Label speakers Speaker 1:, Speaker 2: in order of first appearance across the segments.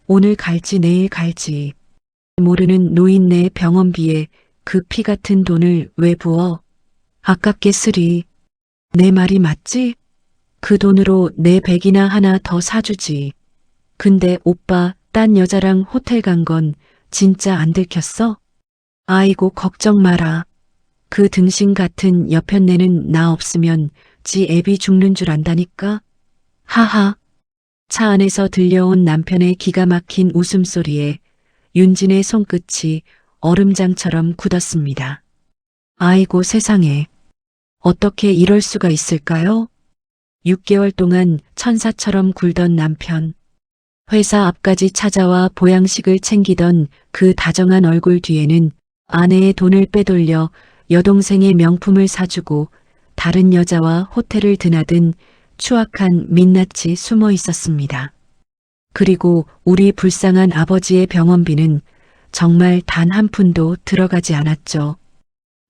Speaker 1: 오늘 갈지 내일 갈지 모르는 노인네 병원비에 그 피 같은 돈을 왜 부어? 아깝게 쓰리. 내 말이 맞지? 그 돈으로 내 백이나 하나 더 사주지. 근데 오빠 딴 여자랑 호텔 간 건 진짜 안 들켰어? 아이고 걱정 마라. 그 등신 같은 여편네는 나 없으면 지 애비 죽는 줄 안다니까? 하하. 차 안에서 들려온 남편의 기가 막힌 웃음소리에 윤진의 손끝이 얼음장처럼 굳었습니다. 아이고 세상에. 어떻게 이럴 수가 있을까요? 6개월 동안 천사처럼 굴던 남편. 회사 앞까지 찾아와 보양식을 챙기던 그 다정한 얼굴 뒤에는 아내의 돈을 빼돌려 여동생의 명품을 사주고 다른 여자와 호텔을 드나든 추악한 민낯이 숨어 있었습니다. 그리고 우리 불쌍한 아버지의 병원비는 정말 단 한 푼도 들어가지 않았죠.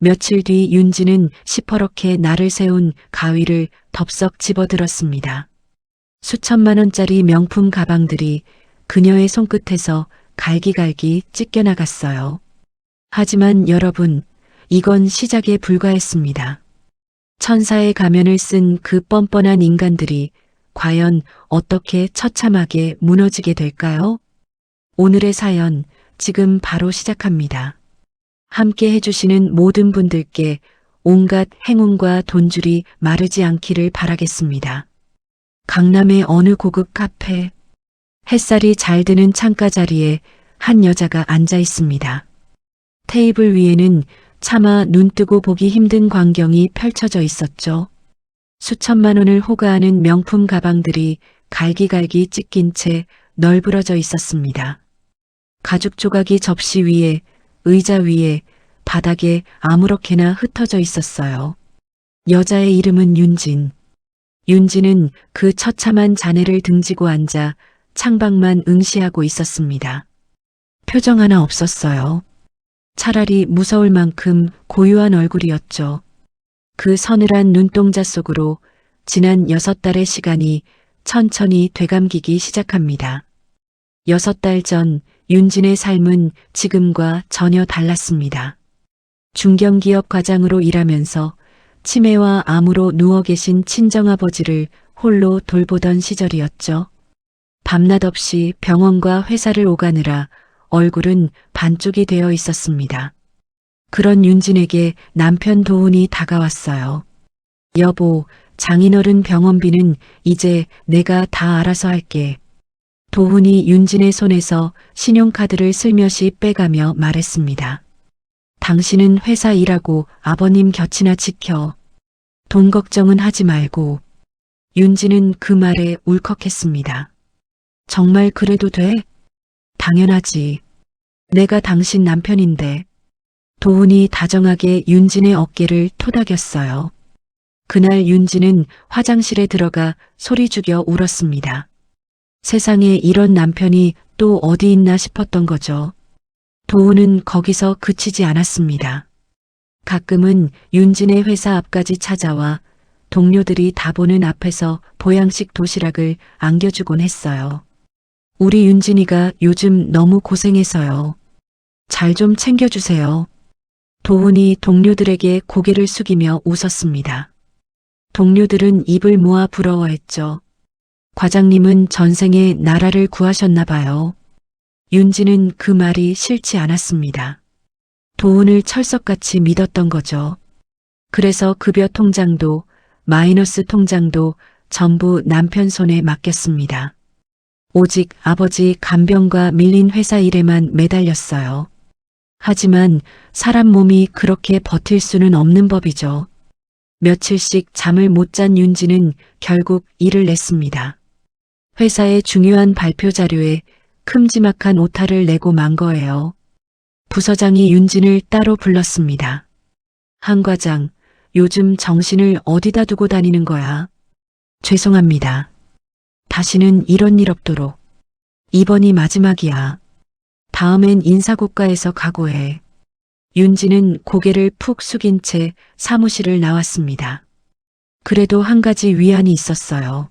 Speaker 1: 며칠 뒤 윤지는 시퍼렇게 날을 세운 가위를 덥석 집어들었습니다. 수천만 원짜리 명품 가방들이 그녀의 손끝에서 갈기갈기 찢겨나갔어요. 하지만 여러분, 이건 시작에 불과했습니다. 천사의 가면을 쓴 그 뻔뻔한 인간들이 과연 어떻게 처참하게 무너지게 될까요? 오늘의 사연 지금 바로 시작합니다. 함께 해주시는 모든 분들께 온갖 행운과 돈줄이 마르지 않기를 바라겠습니다. 강남의 어느 고급 카페, 햇살이 잘 드는 창가 자리에 한 여자가 앉아 있습니다. 테이블 위에는 차마 눈뜨고 보기 힘든 광경이 펼쳐져 있었죠. 수천만 원을 호가하는 명품 가방들이 갈기갈기 찢긴 채 널브러져 있었습니다. 가죽 조각이 접시 위에, 의자 위에, 바닥에 아무렇게나 흩어져 있었어요. 여자의 이름은 윤진. 윤진은 그 처참한 잔해를 등지고 앉아 창밖만 응시하고 있었습니다. 표정 하나 없었어요. 차라리 무서울 만큼 고요한 얼굴이었죠. 그 서늘한 눈동자 속으로 지난 6달의 시간이 천천히 되감기기 시작합니다. 6달 전 윤진의 삶은 지금과 전혀 달랐습니다. 중견기업 과장으로 일하면서 치매와 암으로 누워 계신 친정아버지를 홀로 돌보던 시절이었죠. 밤낮 없이 병원과 회사를 오가느라 얼굴은 반쪽이 되어 있었습니다. 그런 윤진에게 남편 도훈이 다가왔어요. 여보, 장인어른 병원비는 이제 내가 다 알아서 할게. 도훈이 윤진의 손에서 신용카드를 슬며시 빼가며 말했습니다. 당신은 회사 일하고 아버님 곁이나 지켜. 돈 걱정은 하지 말고. 윤진은 그 말에 울컥했습니다. 정말 그래도 돼? 당연하지. 내가 당신 남편인데. 도훈이 다정하게 윤진의 어깨를 토닥였어요. 그날 윤진은 화장실에 들어가 소리 죽여 울었습니다. 세상에 이런 남편이 또 어디 있나 싶었던 거죠. 도훈은 거기서 그치지 않았습니다. 가끔은 윤진의 회사 앞까지 찾아와 동료들이 다 보는 앞에서 보양식 도시락을 안겨주곤 했어요. 우리 윤진이가 요즘 너무 고생해서요. 잘 좀 챙겨주세요. 도훈이 동료들에게 고개를 숙이며 웃었습니다. 동료들은 입을 모아 부러워했죠. 과장님은 전생에 나라를 구하셨나 봐요. 윤진은 그 말이 싫지 않았습니다. 도훈을 철석같이 믿었던 거죠. 그래서 급여 통장도 마이너스 통장도 전부 남편 손에 맡겼습니다. 오직 아버지 간병과 밀린 회사 일에만 매달렸어요. 하지만 사람 몸이 그렇게 버틸 수는 없는 법이죠. 며칠씩 잠을 못 잔 윤진은 결국 일을 냈습니다. 회사의 중요한 발표 자료에 큼지막한 오타를 내고 만 거예요. 부서장이 윤진을 따로 불렀습니다. 한 과장, 요즘 정신을 어디다 두고 다니는 거야? 죄송합니다. 다시는 이런 일 없도록. 이번이 마지막이야. 다음엔 인사고과에서 각오해. 윤진은 고개를 푹 숙인 채 사무실을 나왔습니다. 그래도 한 가지 위안이 있었어요.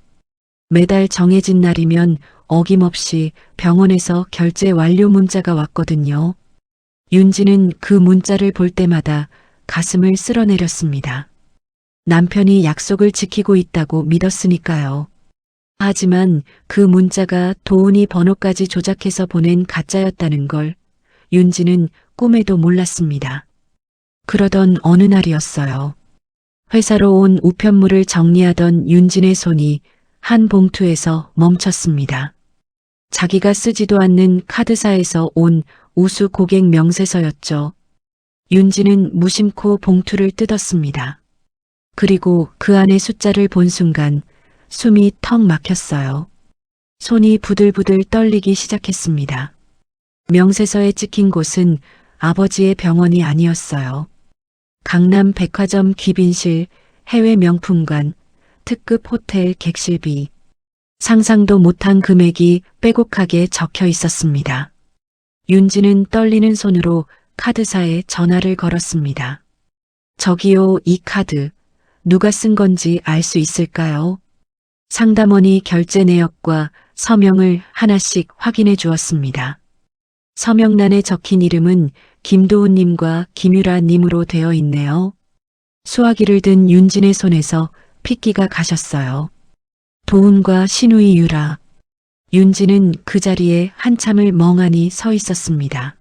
Speaker 1: 매달 정해진 날이면 어김없이 병원에서 결제 완료 문자가 왔거든요. 윤지는 그 문자를 볼 때마다 가슴을 쓸어내렸습니다. 남편이 약속을 지키고 있다고 믿었으니까요. 하지만 그 문자가 도훈이 번호까지 조작해서 보낸 가짜였다는 걸 윤지는 꿈에도 몰랐습니다. 그러던 어느 날이었어요. 회사로 온 우편물을 정리하던 윤진의 손이 한 봉투에서 멈췄습니다. 자기가 쓰지도 않는 카드사에서 온 우수 고객 명세서였죠. 윤진은 무심코 봉투를 뜯었습니다. 그리고 그 안의 숫자를 본 순간 숨이 턱 막혔어요. 손이 부들부들 떨리기 시작했습니다. 명세서에 찍힌 곳은 아버지의 병원이 아니었어요. 강남 백화점 귀빈실, 해외 명품관, 특급 호텔 객실비. 상상도 못한 금액이 빼곡하게 적혀 있었습니다. 윤지는 떨리는 손으로 카드사에 전화를 걸었습니다. 저기요, 이 카드 누가 쓴 건지 알 수 있을까요? 상담원이 결제 내역과 서명을 하나씩 확인해 주었습니다. 서명란에 적힌 이름은 김도훈님과 김유라님으로 되어 있네요. 수화기를 든 윤진의 손에서 핏기가 가셨어요. 도훈과 신우이 유라. 윤진은 그 자리에 한참을 멍하니 서 있었습니다.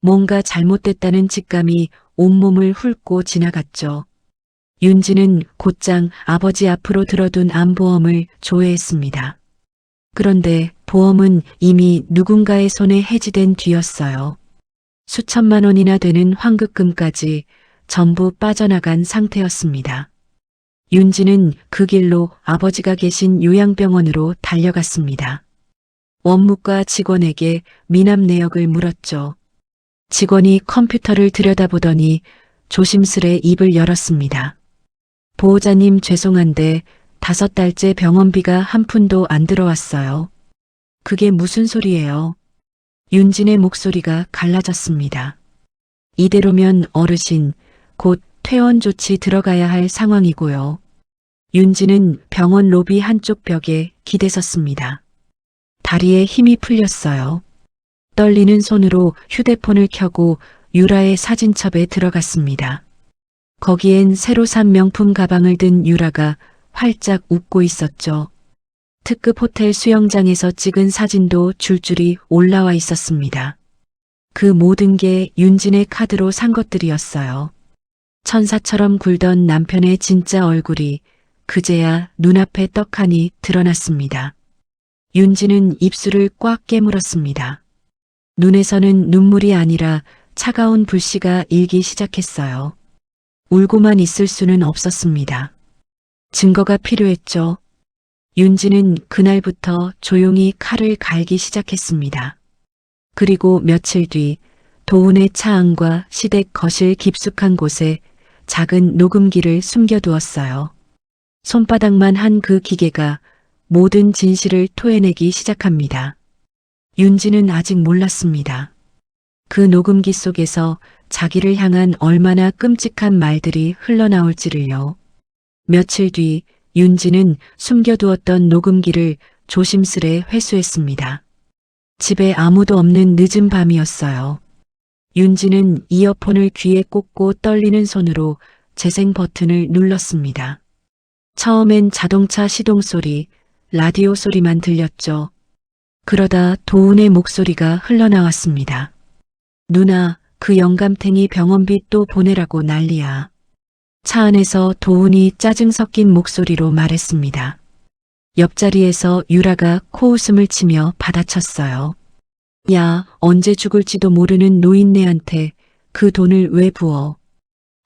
Speaker 1: 뭔가 잘못됐다는 직감이 온몸을 훑고 지나갔죠. 윤진은 곧장 아버지 앞으로 들어둔 암보험을 조회했습니다. 그런데 보험은 이미 누군가의 손에 해지된 뒤였어요. 수천만 원이나 되는 환급금까지 전부 빠져나간 상태였습니다. 윤지는 그 길로 아버지가 계신 요양병원으로 달려갔습니다. 원무과 직원에게 미납 내역을 물었죠. 직원이 컴퓨터를 들여다보더니 조심스레 입을 열었습니다. 보호자님 죄송한데 5달째 병원비가 한 푼도 안 들어왔어요. 그게 무슨 소리예요? 윤진의 목소리가 갈라졌습니다. 이대로면 어르신 곧 퇴원 조치 들어가야 할 상황이고요. 윤진은 병원 로비 한쪽 벽에 기대섰습니다. 다리에 힘이 풀렸어요. 떨리는 손으로 휴대폰을 켜고 유라의 사진첩에 들어갔습니다. 거기엔 새로 산 명품 가방을 든 유라가 활짝 웃고 있었죠. 특급 호텔 수영장에서 찍은 사진도 줄줄이 올라와 있었습니다. 그 모든 게 윤진의 카드로 산 것들이었어요. 천사처럼 굴던 남편의 진짜 얼굴이 그제야 눈앞에 떡하니 드러났습니다. 윤진은 입술을 꽉 깨물었습니다. 눈에서는 눈물이 아니라 차가운 불씨가 일기 시작했어요. 울고만 있을 수는 없었습니다. 증거가 필요했죠. 윤지는 그날부터 조용히 칼을 갈기 시작했습니다. 그리고 며칠 뒤 도훈의 차 안과 시댁 거실 깊숙한 곳에 작은 녹음기를 숨겨두었어요. 손바닥만 한 그 기계가 모든 진실을 토해내기 시작합니다. 윤지는 아직 몰랐습니다. 그 녹음기 속에서 자기를 향한 얼마나 끔찍한 말들이 흘러나올지를요. 며칠 뒤 윤지는 숨겨두었던 녹음기를 조심스레 회수했습니다. 집에 아무도 없는 늦은 밤이었어요. 윤지는 이어폰을 귀에 꽂고 떨리는 손으로 재생 버튼을 눌렀습니다. 처음엔 자동차 시동 소리, 라디오 소리만 들렸죠. 그러다 도훈의 목소리가 흘러나왔습니다. 누나, 그 영감탱이 병원비 또 보내라고 난리야. 차 안에서 도훈이 짜증 섞인 목소리로 말했습니다. 옆자리에서 유라가 코웃음을 치며 받아쳤어요. 야, 언제 죽을지도 모르는 노인네한테 그 돈을 왜 부어?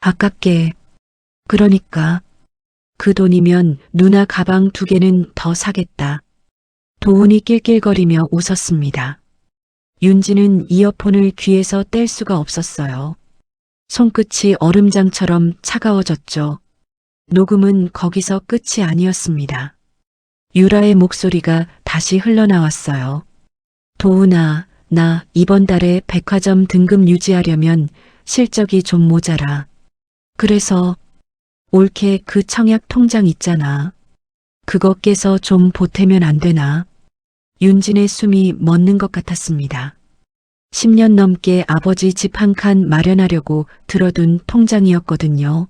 Speaker 1: 아깝게. 그러니까. 그 돈이면 누나 가방 2개는 더 사겠다. 도훈이 낄낄거리며 웃었습니다. 윤지는 이어폰을 귀에서 뗄 수가 없었어요. 손끝이 얼음장처럼 차가워졌죠. 녹음은 거기서 끝이 아니었습니다. 유라의 목소리가 다시 흘러나왔어요. 도훈아, 나 이번 달에 백화점 등급 유지하려면 실적이 좀 모자라. 그래서 올케 그 청약 통장 있잖아. 그거 깨서 좀 보태면 안 되나? 윤진의 숨이 멎는 것 같았습니다. 10년 넘게 아버지 집 한 칸 마련하려고 들어둔 통장이었거든요.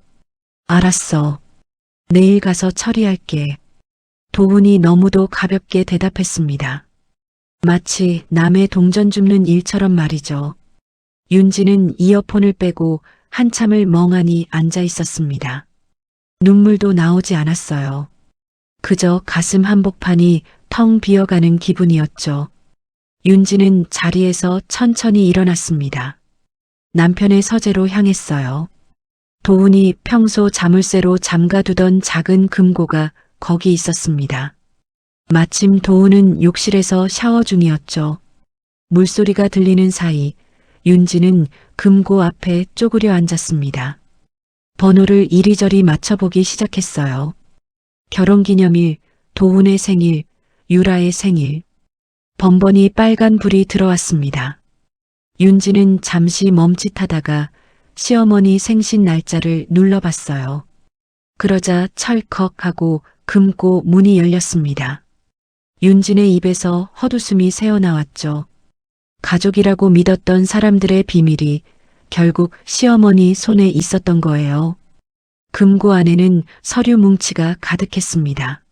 Speaker 1: 알았어. 내일 가서 처리할게. 도훈이 너무도 가볍게 대답했습니다. 마치 남의 동전 줍는 일처럼 말이죠. 윤지는 이어폰을 빼고 한참을 멍하니 앉아 있었습니다. 눈물도 나오지 않았어요. 그저 가슴 한복판이 텅 비어가는 기분이었죠. 윤지는 자리에서 천천히 일어났습니다. 남편의 서재로 향했어요. 도훈이 평소 자물쇠로 잠가두던 작은 금고가 거기 있었습니다. 마침 도훈은 욕실에서 샤워 중이었죠. 물소리가 들리는 사이 윤지는 금고 앞에 쪼그려 앉았습니다. 번호를 이리저리 맞춰보기 시작했어요. 결혼기념일, 도훈의 생일, 유라의 생일. 번번이 빨간 불이 들어왔습니다. 윤지는 잠시 멈칫하다가 시어머니 생신 날짜를 눌러봤어요. 그러자 철컥하고 금고 문이 열렸습니다. 윤진의 입에서 헛웃음이 새어나왔죠. 가족이라고 믿었던 사람들의 비밀이 결국 시어머니 손에 있었던 거예요. 금고 안에는 서류 뭉치가 가득했습니다.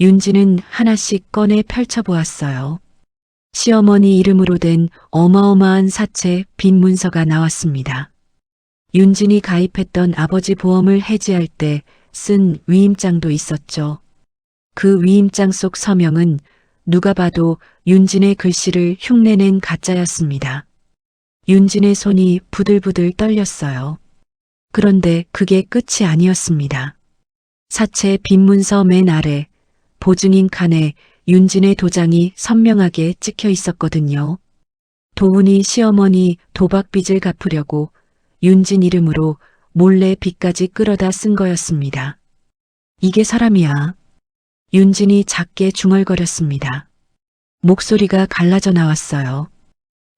Speaker 1: 윤진은 하나씩 꺼내 펼쳐보았어요. 시어머니 이름으로 된 어마어마한 사채 빈 문서가 나왔습니다. 윤진이 가입했던 아버지 보험을 해지할 때 쓴 위임장도 있었죠. 그 위임장 속 서명은 누가 봐도 윤진의 글씨를 흉내낸 가짜였습니다. 윤진의 손이 부들부들 떨렸어요. 그런데 그게 끝이 아니었습니다. 사채 빈문서 맨 아래 보증인 칸에 윤진의 도장이 선명하게 찍혀 있었거든요. 도훈이 시어머니 도박빚을 갚으려고 윤진 이름으로 몰래 빚까지 끌어다 쓴 거였습니다. 이게 사람이야. 윤진이 작게 중얼거렸습니다. 목소리가 갈라져 나왔어요.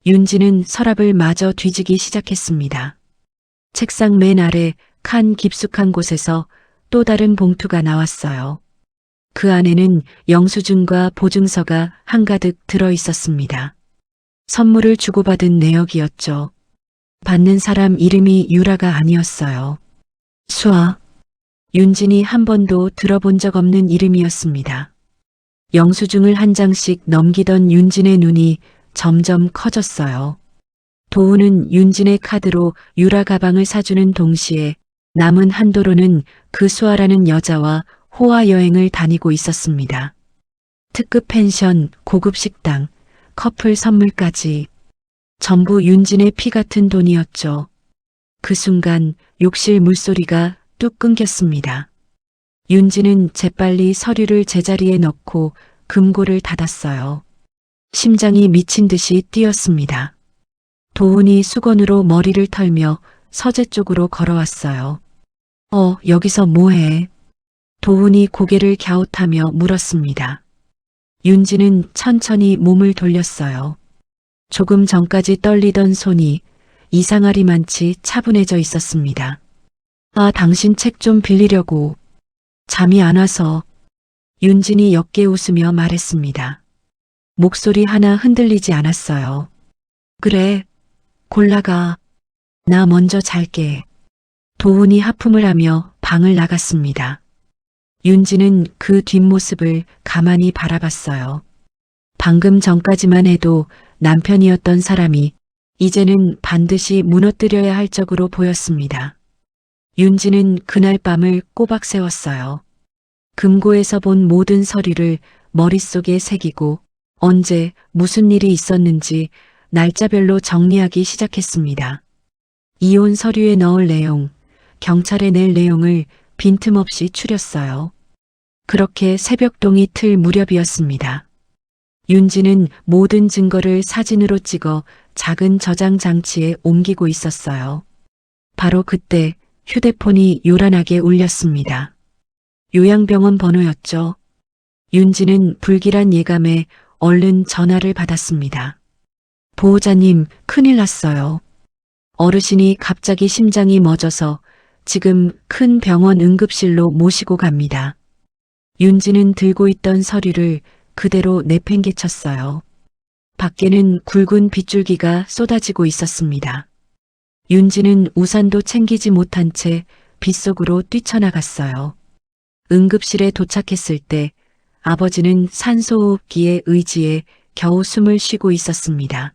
Speaker 1: 윤진은 서랍을 마저 뒤지기 시작했습니다. 책상 맨 아래 칸 깊숙한 곳에서 또 다른 봉투가 나왔어요. 그 안에는 영수증과 보증서가 한가득 들어 있었습니다. 선물을 주고받은 내역이었죠. 받는 사람 이름이 유라가 아니었어요. 수아. 윤진이 한 번도 들어본 적 없는 이름이었습니다. 영수증을 한 장씩 넘기던 윤진의 눈이 점점 커졌어요. 도훈은 윤진의 카드로 유라 가방을 사주는 동시에 남은 한도로는 그 수아라는 여자와 호화 여행을 다니고 있었습니다. 특급 펜션, 고급 식당, 커플 선물까지 전부 윤진의 피 같은 돈이었죠. 그 순간 욕실 물소리가 뚝 끊겼습니다. 윤진은 재빨리 서류를 제자리에 넣고 금고를 닫았어요. 심장이 미친 듯이 뛰었습니다. 도훈이 수건으로 머리를 털며 서재 쪽으로 걸어왔어요. 여기서 뭐해? 도훈이 고개를 갸웃하며 물었습니다. 윤진은 천천히 몸을 돌렸어요. 조금 전까지 떨리던 손이 이상하리만치 차분해져 있었습니다. 당신 책 좀 빌리려고. 잠이 안 와서. 윤진이 옅게 웃으며 말했습니다. 목소리 하나 흔들리지 않았어요. 그래, 골라가. 나 먼저 잘게. 도훈이 하품을 하며 방을 나갔습니다. 윤진은 그 뒷모습을 가만히 바라봤어요. 방금 전까지만 해도 남편이었던 사람이 이제는 반드시 무너뜨려야 할 적으로 보였습니다. 윤진은 그날 밤을 꼬박 세웠어요. 금고에서 본 모든 서류를 머릿속에 새기고 언제 무슨 일이 있었는지 날짜별로 정리하기 시작했습니다. 이혼 서류에 넣을 내용, 경찰에 낼 내용을 빈틈없이 추렸어요. 그렇게 새벽동이 틀 무렵이었습니다. 윤진은 모든 증거를 사진으로 찍어 작은 저장 장치에 옮기고 있었어요. 바로 그때 휴대폰이 요란하게 울렸습니다. 요양병원 번호였죠. 윤진은 불길한 예감에 얼른 전화를 받았습니다. 보호자님, 큰일 났어요. 어르신이 갑자기 심장이 멎어서 지금 큰 병원 응급실로 모시고 갑니다. 윤지는 들고 있던 서류를 그대로 내팽개쳤어요. 밖에는 굵은 빗줄기가 쏟아지고 있었습니다. 윤지는 우산도 챙기지 못한 채 빗속으로 뛰쳐나갔어요. 응급실에 도착했을 때 아버지는 산소호흡기에 의지해 겨우 숨을 쉬고 있었습니다.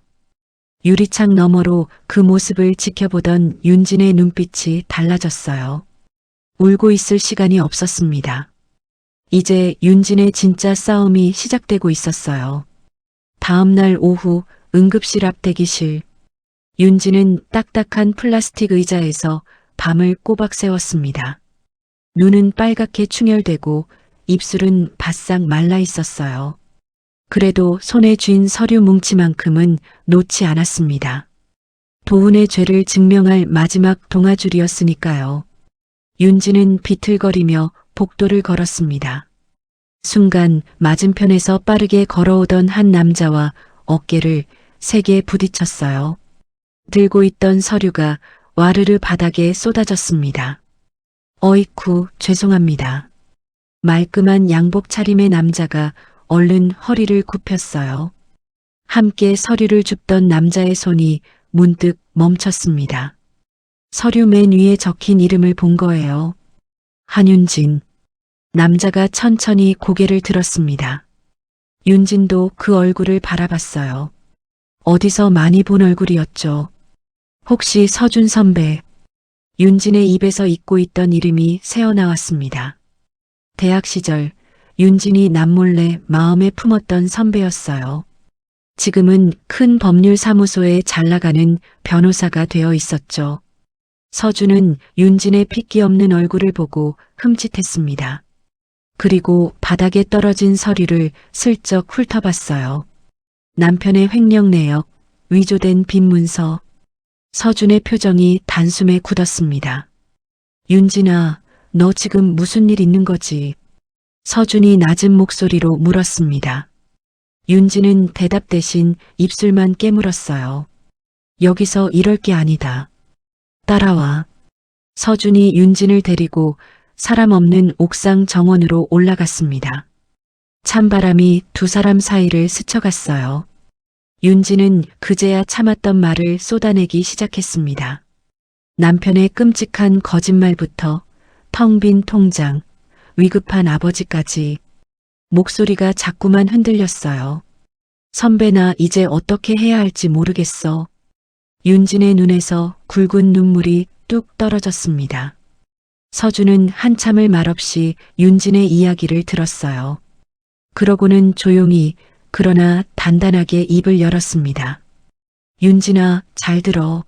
Speaker 1: 유리창 너머로 그 모습을 지켜보던 윤진의 눈빛이 달라졌어요. 울고 있을 시간이 없었습니다. 이제 윤진의 진짜 싸움이 시작되고 있었어요. 다음 날 오후 응급실 앞 대기실. 윤진은 딱딱한 플라스틱 의자에서 밤을 꼬박 새웠습니다. 눈은 빨갛게 충혈되고 입술은 바싹 말라 있었어요. 그래도 손에 쥔 서류 뭉치만큼은 놓지 않았습니다. 도훈의 죄를 증명할 마지막 동아줄이었으니까요. 윤진은 비틀거리며 복도를 걸었습니다. 순간 맞은편에서 빠르게 걸어오던 한 남자와 어깨를 세게 부딪혔어요. 들고 있던 서류가 와르르 바닥에 쏟아졌습니다. 어이쿠, 죄송합니다. 말끔한 양복 차림의 남자가 얼른 허리를 굽혔어요. 함께 서류를 줍던 남자의 손이 문득 멈췄습니다. 서류 맨 위에 적힌 이름을 본 거예요. 한윤진. 남자가 천천히 고개를 들었습니다. 윤진도 그 얼굴을 바라봤어요. 어디서 많이 본 얼굴이었죠. 혹시 서준 선배. 윤진의 입에서 잊고 있던 이름이 새어나왔습니다. 대학 시절 윤진이 남몰래 마음에 품었던 선배였어요. 지금은 큰 법률사무소에 잘 나가는 변호사가 되어 있었죠. 서준은 윤진의 핏기 없는 얼굴을 보고 흠칫했습니다. 그리고 바닥에 떨어진 서류를 슬쩍 훑어봤어요. 남편의 횡령 내역, 위조된 빈 문서. 서준의 표정이 단숨에 굳었습니다. 윤진아, 너 지금 무슨 일 있는 거지? 서준이 낮은 목소리로 물었습니다. 윤진은 대답 대신 입술만 깨물었어요. 여기서 이럴 게 아니다. 따라와. 서준이 윤진을 데리고 사람 없는 옥상 정원으로 올라갔습니다. 찬바람이 두 사람 사이를 스쳐갔어요. 윤진은 그제야 참았던 말을 쏟아내기 시작했습니다. 남편의 끔찍한 거짓말부터 텅 빈 통장, 위급한 아버지까지. 목소리가 자꾸만 흔들렸어요. 선배, 나 이제 어떻게 해야 할지 모르겠어. 윤진의 눈에서 굵은 눈물이 뚝 떨어졌습니다. 서준은 한참을 말없이 윤진의 이야기를 들었어요. 그러고는 조용히 그러나 단단하게 입을 열었습니다. 윤진아, 잘 들어.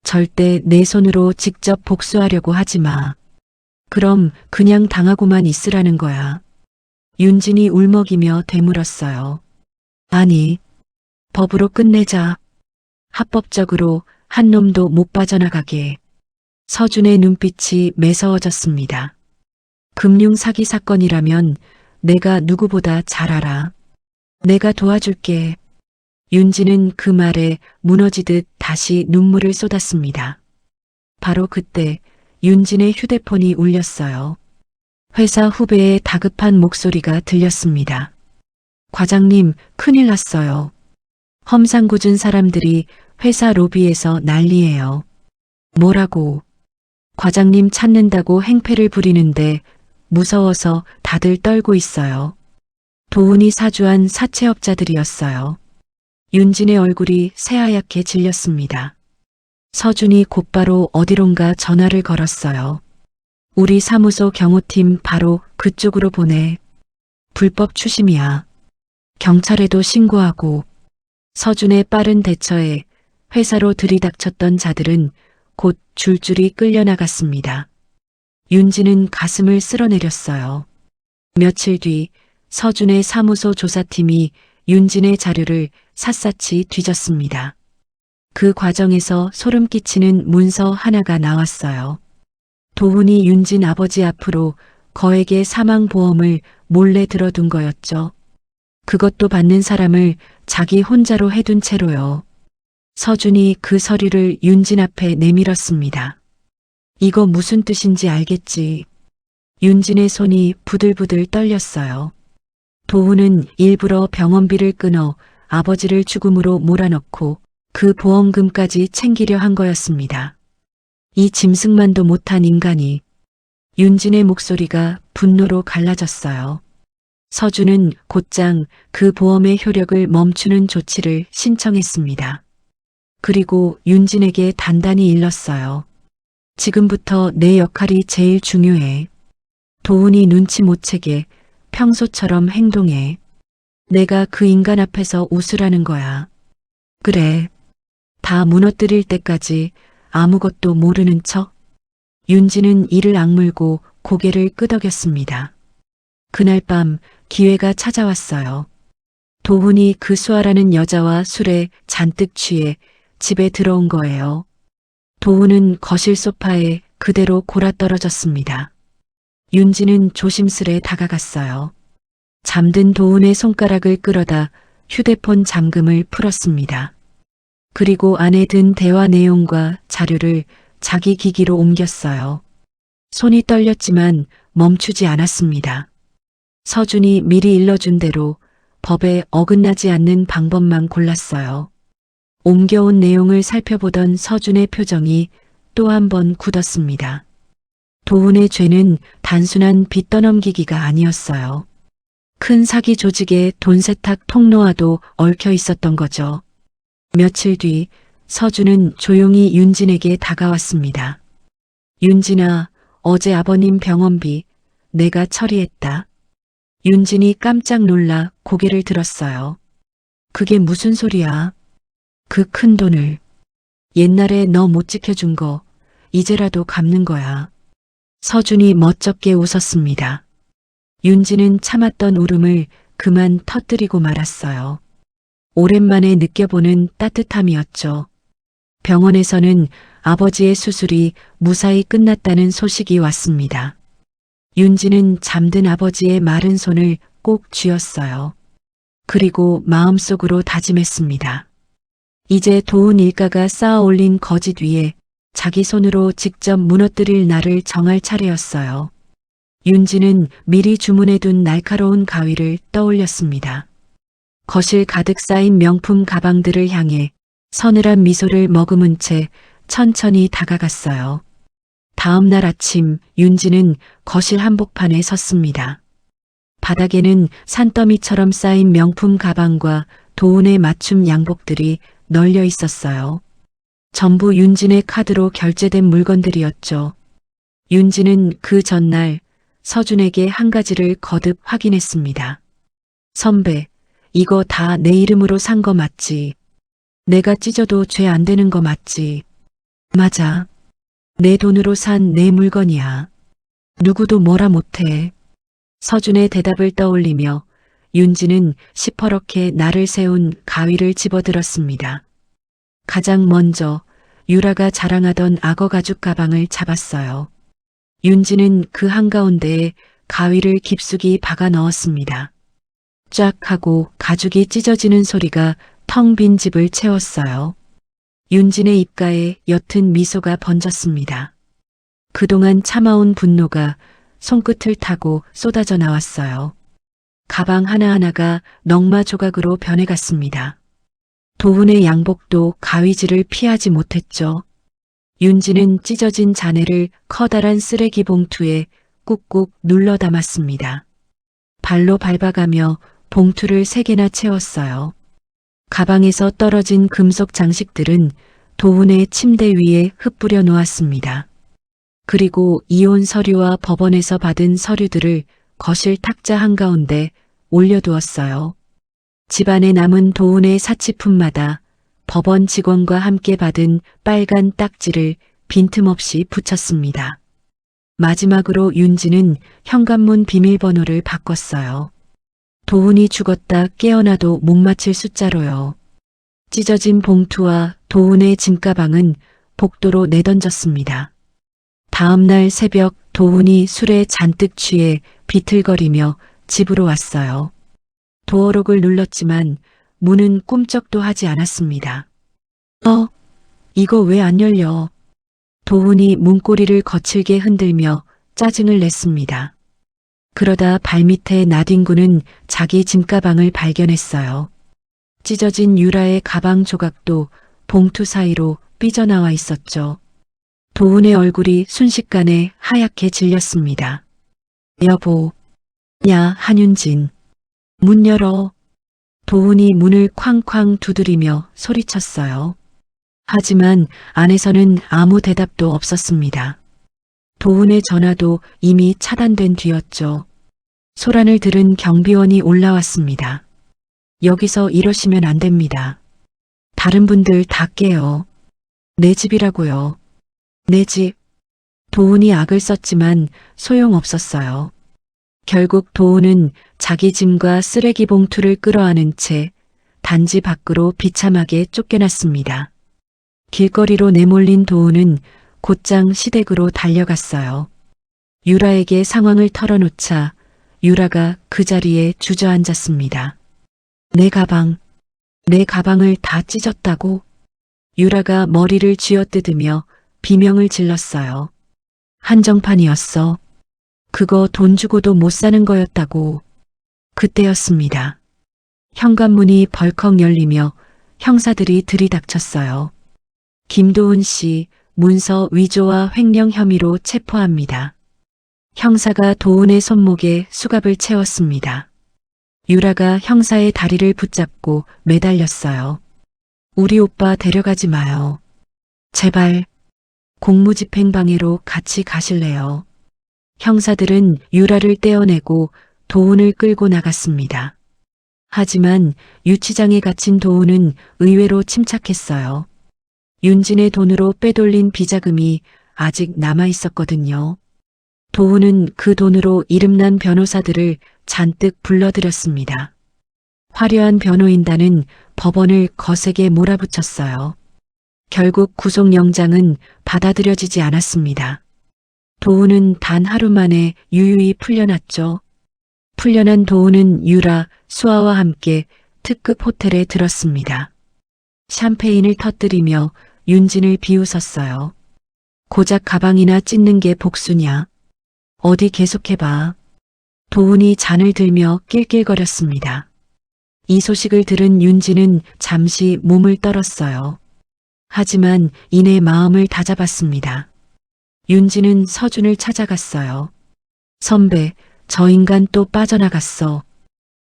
Speaker 1: 절대 내 손으로 직접 복수하려고 하지 마. 그럼 그냥 당하고만 있으라는 거야. 윤진이 울먹이며 되물었어요. 아니, 법으로 끝내자. 합법적으로 한 놈도 못 빠져나가게. 서준의 눈빛이 매서워졌습니다. 금융 사기 사건이라면 내가 누구보다 잘 알아. 내가 도와줄게. 윤진은 그 말에 무너지듯 다시 눈물을 쏟았습니다. 바로 그때 윤진의 휴대폰이 울렸어요. 회사 후배의 다급한 목소리가 들렸습니다. 과장님, 큰일 났어요. 험상궂은 사람들이 회사 로비에서 난리예요. 뭐라고? 과장님 찾는다고 행패를 부리는데 무서워서 다들 떨고 있어요. 도훈이 사주한 사채업자들이었어요. 윤진의 얼굴이 새하얗게 질렸습니다. 서준이 곧바로 어디론가 전화를 걸었어요. 우리 사무소 경호팀 바로 그쪽으로 보내. 불법 추심이야. 경찰에도 신고하고. 서준의 빠른 대처에 회사로 들이닥쳤던 자들은 곧 줄줄이 끌려나갔습니다. 윤진은 가슴을 쓸어내렸어요. 며칠 뒤 서준의 사무소 조사팀이 윤진의 자료를 샅샅이 뒤졌습니다. 그 과정에서 소름 끼치는 문서 하나가 나왔어요. 도훈이 윤진 아버지 앞으로 거액의 사망보험을 몰래 들어둔 거였죠. 그것도 받는 사람을 자기 혼자로 해둔 채로요. 서준이 그 서류를 윤진 앞에 내밀었습니다. 이거 무슨 뜻인지 알겠지? 윤진의 손이 부들부들 떨렸어요. 도훈은 일부러 병원비를 끊어 아버지를 죽음으로 몰아넣고 그 보험금까지 챙기려 한 거였습니다. 이 짐승만도 못한 인간이. 윤진의 목소리가 분노로 갈라졌어요. 서준은 곧장 그 보험의 효력을 멈추는 조치를 신청했습니다. 그리고 윤진에게 단단히 일렀어요. 지금부터 내 역할이 제일 중요해. 도훈이 눈치 못 채게 평소처럼 행동해. 내가 그 인간 앞에서 웃으라는 거야. 그래. 다 무너뜨릴 때까지 아무것도 모르는 척. 윤진은 이를 악물고 고개를 끄덕였습니다. 그날 밤 기회가 찾아왔어요. 도훈이 그 수아라는 여자와 술에 잔뜩 취해 집에 들어온 거예요. 도훈은 거실 소파에 그대로 골아떨어졌습니다. 윤진은 조심스레 다가갔어요. 잠든 도훈의 손가락을 끌어다 휴대폰 잠금을 풀었습니다. 그리고 안에 든 대화 내용과 자료를 자기 기기로 옮겼어요. 손이 떨렸지만 멈추지 않았습니다. 서준이 미리 일러준 대로 법에 어긋나지 않는 방법만 골랐어요. 옮겨온 내용을 살펴보던 서준의 표정이 또 한 번 굳었습니다. 도훈의 죄는 단순한 빚 떠넘기기가 아니었어요. 큰 사기 조직의 돈 세탁 통로와도 얽혀 있었던 거죠. 며칠 뒤 서준은 조용히 윤진에게 다가왔습니다. 윤진아, 어제 아버님 병원비 내가 처리했다. 윤진이 깜짝 놀라 고개를 들었어요. 그게 무슨 소리야? 그 큰 돈을. 옛날에 너 못 지켜준 거 이제라도 갚는 거야. 서준이 멋쩍게 웃었습니다. 윤진은 참았던 울음을 그만 터뜨리고 말았어요. 오랜만에 느껴보는 따뜻함이었죠. 병원에서는 아버지의 수술이 무사히 끝났다는 소식이 왔습니다. 윤진은 잠든 아버지의 마른 손을 꼭 쥐었어요. 그리고 마음속으로 다짐했습니다. 이제 도훈 일가가 쌓아 올린 거짓 위에 자기 손으로 직접 무너뜨릴 날을 정할 차례였어요. 윤진은 미리 주문해둔 날카로운 가위를 떠올렸습니다. 거실 가득 쌓인 명품 가방들을 향해 서늘한 미소를 머금은 채 천천히 다가갔어요. 다음 날 아침 윤진은 거실 한복판에 섰습니다. 바닥에는 산더미처럼 쌓인 명품 가방과 도훈의 맞춤 양복들이 널려 있었어요. 전부 윤진의 카드로 결제된 물건들이었죠. 윤진은 그 전날 서준에게 한 가지를 거듭 확인했습니다. 선배, 이거 다 내 이름으로 산 거 맞지? 내가 찢어도 죄 안 되는 거 맞지? 맞아. 내 돈으로 산 내 물건이야. 누구도 뭐라 못해. 서준의 대답을 떠올리며 윤진은 시퍼렇게 날을 세운 가위를 집어들었습니다. 가장 먼저 유라가 자랑하던 악어 가죽 가방을 잡았어요. 윤진은 그 한가운데에 가위를 깊숙이 박아 넣었습니다. 쫙 하고 가죽이 찢어지는 소리가 텅 빈 집을 채웠어요. 윤진의 입가에 옅은 미소가 번졌습니다. 그동안 참아온 분노가 손끝을 타고 쏟아져 나왔어요. 가방 하나하나가 넝마 조각으로 변해갔습니다. 도훈의 양복도 가위질을 피하지 못했죠. 윤진은 찢어진 잔해를 커다란 쓰레기 봉투에 꾹꾹 눌러 담았습니다. 발로 밟아가며 봉투를 3개나 채웠어요. 가방에서 떨어진 금속 장식들은 도훈의 침대 위에 흩뿌려 놓았습니다. 그리고 이혼 서류와 법원에서 받은 서류들을 거실 탁자 한가운데 올려두었어요. 집안에 남은 도훈의 사치품마다 법원 직원과 함께 받은 빨간 딱지를 빈틈없이 붙였습니다. 마지막으로 윤진은 현관문 비밀번호를 바꿨어요. 도훈이 죽었다 깨어나도 못 맞힐 숫자로요. 찢어진 봉투와 도훈의 짐가방은 복도로 내던졌습니다. 다음 날 새벽 도훈이 술에 잔뜩 취해 비틀거리며 집으로 왔어요. 도어록을 눌렀지만 문은 꿈쩍도 하지 않았습니다. 이거 왜 안 열려? 도훈이 문고리를 거칠게 흔들며 짜증을 냈습니다. 그러다 발밑에 나뒹구는 자기 짐가방을 발견했어요. 찢어진 유라의 가방 조각도 봉투 사이로 삐져나와 있었죠. 도훈의 얼굴이 순식간에 하얗게 질렸습니다. 여보. 야, 한윤진. 문 열어. 도훈이 문을 쾅쾅 두드리며 소리쳤어요. 하지만 안에서는 아무 대답도 없었습니다. 도훈의 전화도 이미 차단된 뒤였죠. 소란을 들은 경비원이 올라왔습니다. 여기서 이러시면 안 됩니다. 다른 분들 다 깨요. 내 집이라고요. 내 집. 도훈이 악을 썼지만 소용없었어요. 결국 도훈은 자기 짐과 쓰레기 봉투를 끌어안은 채 단지 밖으로 비참하게 쫓겨났습니다. 길거리로 내몰린 도훈은 곧장 시댁으로 달려갔어요. 유라에게 상황을 털어놓자 유라가 그 자리에 주저앉았습니다. 내 가방을 다 찢었다고? 유라가 머리를 쥐어뜯으며 비명을 질렀어요. 한정판이었어. 그거 돈 주고도 못 사는 거였다고. 그때였습니다. 현관문이 벌컥 열리며 형사들이 들이닥쳤어요. 김도훈 씨 문서 위조와 횡령 혐의로 체포합니다. 형사가 도훈의 손목에 수갑을 채웠습니다. 유라가 형사의 다리를 붙잡고 매달렸어요. 우리 오빠 데려가지 마요. 제발 공무집행방해로 같이 가실래요? 형사들은 유라를 떼어내고 도훈을 끌고 나갔습니다. 하지만 유치장에 갇힌 도훈은 의외로 침착했어요. 윤진의 돈으로 빼돌린 비자금이 아직 남아 있었거든요. 도훈은 그 돈으로 이름난 변호사들을 잔뜩 불러들였습니다. 화려한 변호인단은 법원을 거세게 몰아붙였어요. 결국 구속영장은 받아들여지지 않았습니다. 도훈은 단 하루 만에 유유히 풀려났죠. 풀려난 도훈은 유라, 수아와 함께 특급 호텔에 들었습니다. 샴페인을 터뜨리며 윤진을 비웃었어요. 고작 가방이나 찢는 게 복수냐. 어디 계속해봐. 도훈이 잔을 들며 낄낄거렸습니다. 이 소식을 들은 윤진은 잠시 몸을 떨었어요. 하지만 이내 마음을 다잡았습니다. 윤진은 서준을 찾아갔어요. 선배, 저 인간 또 빠져나갔어.